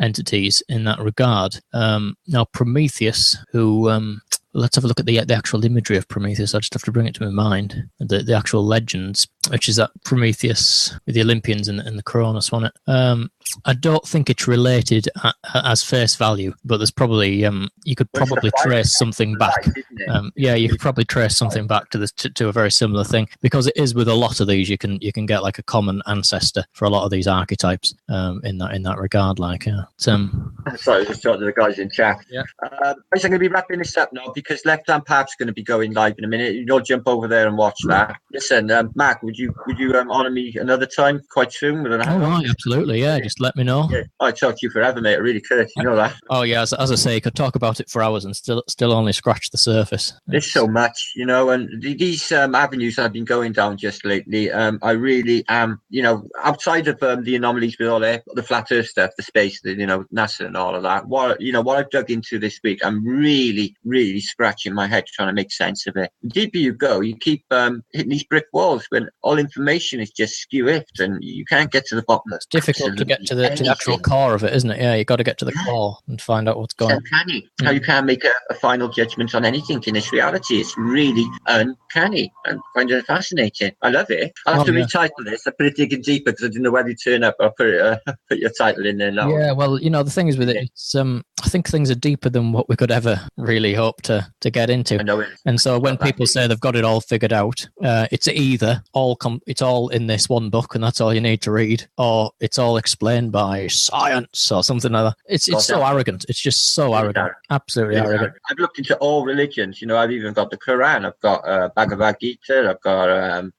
entities in that regard. Now, Prometheus, who let's have a look at the actual imagery of Prometheus. I just have to bring it to my mind. The actual legends, which is that Prometheus with the Olympians and the Cronus on it. I don't think it's related as face value, but there's probably you could probably trace something back. You could probably trace something back to a very similar thing, because it is with a lot of these you can get like a common ancestor for a lot of these archetypes in that regard. Like,
sorry, just talking to the guys in chat.
Yeah,
I'm going to be wrapping this up now because Left Hand Path's going to be going live in a minute. You'll jump over there and watch that. Listen, Mac, would you honour me another time quite soon?
Right, absolutely, yeah. Just let me know.
Yeah. I'd talk to you forever, mate. I really could. You know that.
Oh yeah, as I say, I could talk about it for hours and still only scratch the surface.
There's so much, and these avenues I've been going down just lately. I really am, outside of the anomalies with all the flat Earth stuff, the space, NASA and all of that. What I've dug into this week, I'm really, really scratching my head trying to make sense of it. The deeper you go, you keep hitting these brick walls when all information is just skew-iffed and you can't get to the bottom.
It's difficult to get to the actual core of it, isn't it? Yeah, you got to get to the core and find out what's going on.
It's uncanny how you can't make a final judgment on anything in this reality. It's really uncanny and I find it fascinating. I love it. I'll have to retitle this. I put it digging deeper because I didn't know where to turn up. I'll put your title in there now.
Yeah, well, the thing is with it, it's I think things are deeper than what we could ever really hope to to get into.
I know it.
And so when people say they've got it all figured out, it's either it's all in this one book and that's all you need to read, or it's all explained by science or something like that. It's so arrogant. It's just so arrogant. Absolutely arrogant.
I've looked into all religions. You know, I've even got the Quran. I've got Bhagavad Gita. I've got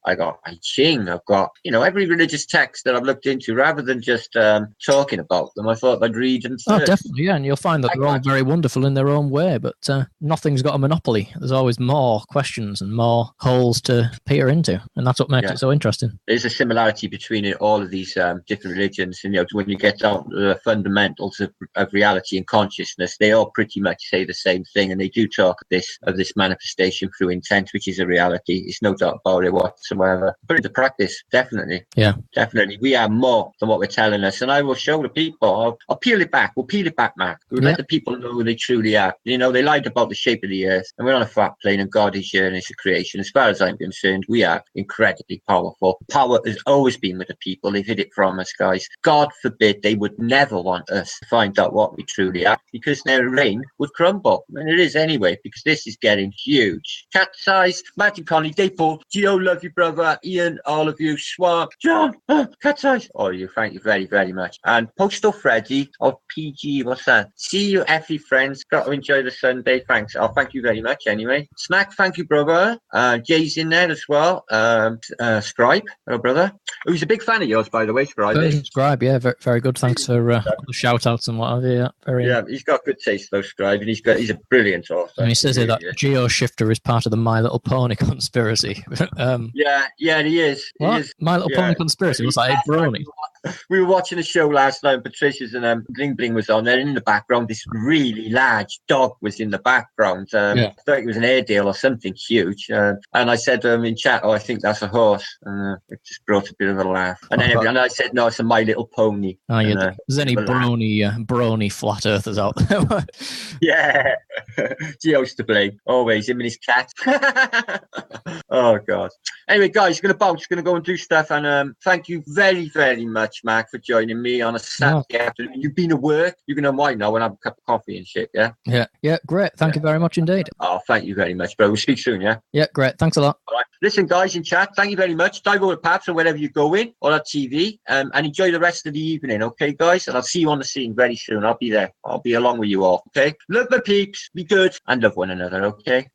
I Ching. I've got, you know, every religious text that I've looked into, rather than just talking about them. I thought I'd read and search.
Oh, definitely, yeah. And you'll find that they're all very wonderful in their own way, but nothing's got a monopoly. There's always more questions and more holes to peer into, and that's what makes it so interesting.
There's a similarity between all of these different religions, and, you know, when you get down to the fundamentals of reality and consciousness, they all pretty much say the same thing, and they do talk of this manifestation through intent, which is a reality. It's no doubt about it whatsoever. Put it into practice, definitely.
Yeah,
definitely. We are more than what we're telling us, and I will show the people. I'll peel it back. We'll peel it back, Mark. We'll let the people know who they truly are. You know, they lied about the shape of the earth, and we're on a flat plane, and God is here, and it's a creation. As far as I'm concerned, we are incredibly powerful. Power has always been with the people. They've hid it from us, guys. God forbid they would never want us to find out what we truly are, because their reign would crumble. And it is anyway, because this is getting huge. Cat Size, Martin Conley, Dave Paul, Gio, love you, brother, Ian, all of you, Swamp, John, Cat Size, all of you, thank you very, very much. And Postal Freddy of PG, what's that? See you, Effie friends. Got to enjoy the Sunday. Thanks. Oh, thank you very much anyway. Snack, thank you, brother. Jay's in there as well. Scribe, hello, brother. Who's a big fan of yours, by the way, Scribe.
Scribe, yeah, very, very good. Thanks for the shout outs and what have you. Yeah,
he's got good taste, though, Scribe, and he's a brilliant author.
And he says here that Geo Shifter is part of the My Little Pony conspiracy.
Yeah, he is.
What?
He is.
My Little Pony conspiracy was like a brony.
We were watching a show last night, and Patricia's and Bling Bling was on there. In the background, this really large dog was in the background. I thought it was an Airedale or something huge. And I said in chat, "Oh, I think that's a horse." And it just brought a bit of a laugh. And then I said, "No, it's a My Little Pony."
Oh, yeah. There's any brony flat earthers out there?
Yeah, Geo's to blame. Always him and his cat. Oh God. Anyway, guys, gonna bounce, gonna go and do stuff, and thank you very, very much, Mark, for joining me on a Saturday afternoon. You've been at work. You can unwind now and have a cup of coffee and shit. Yeah,
great. Thank you very much indeed.
Oh, thank you very much, bro. We'll speak soon. Yeah,
great. Thanks a lot.
All right. Listen, guys, in chat, thank you very much. Dive over to Paps or wherever you go in, or on TV, and enjoy the rest of the evening. Okay, guys, and I'll see you on the scene very soon. I'll be there. I'll be along with you all. Okay, love my peeps. Be good and love one another. Okay.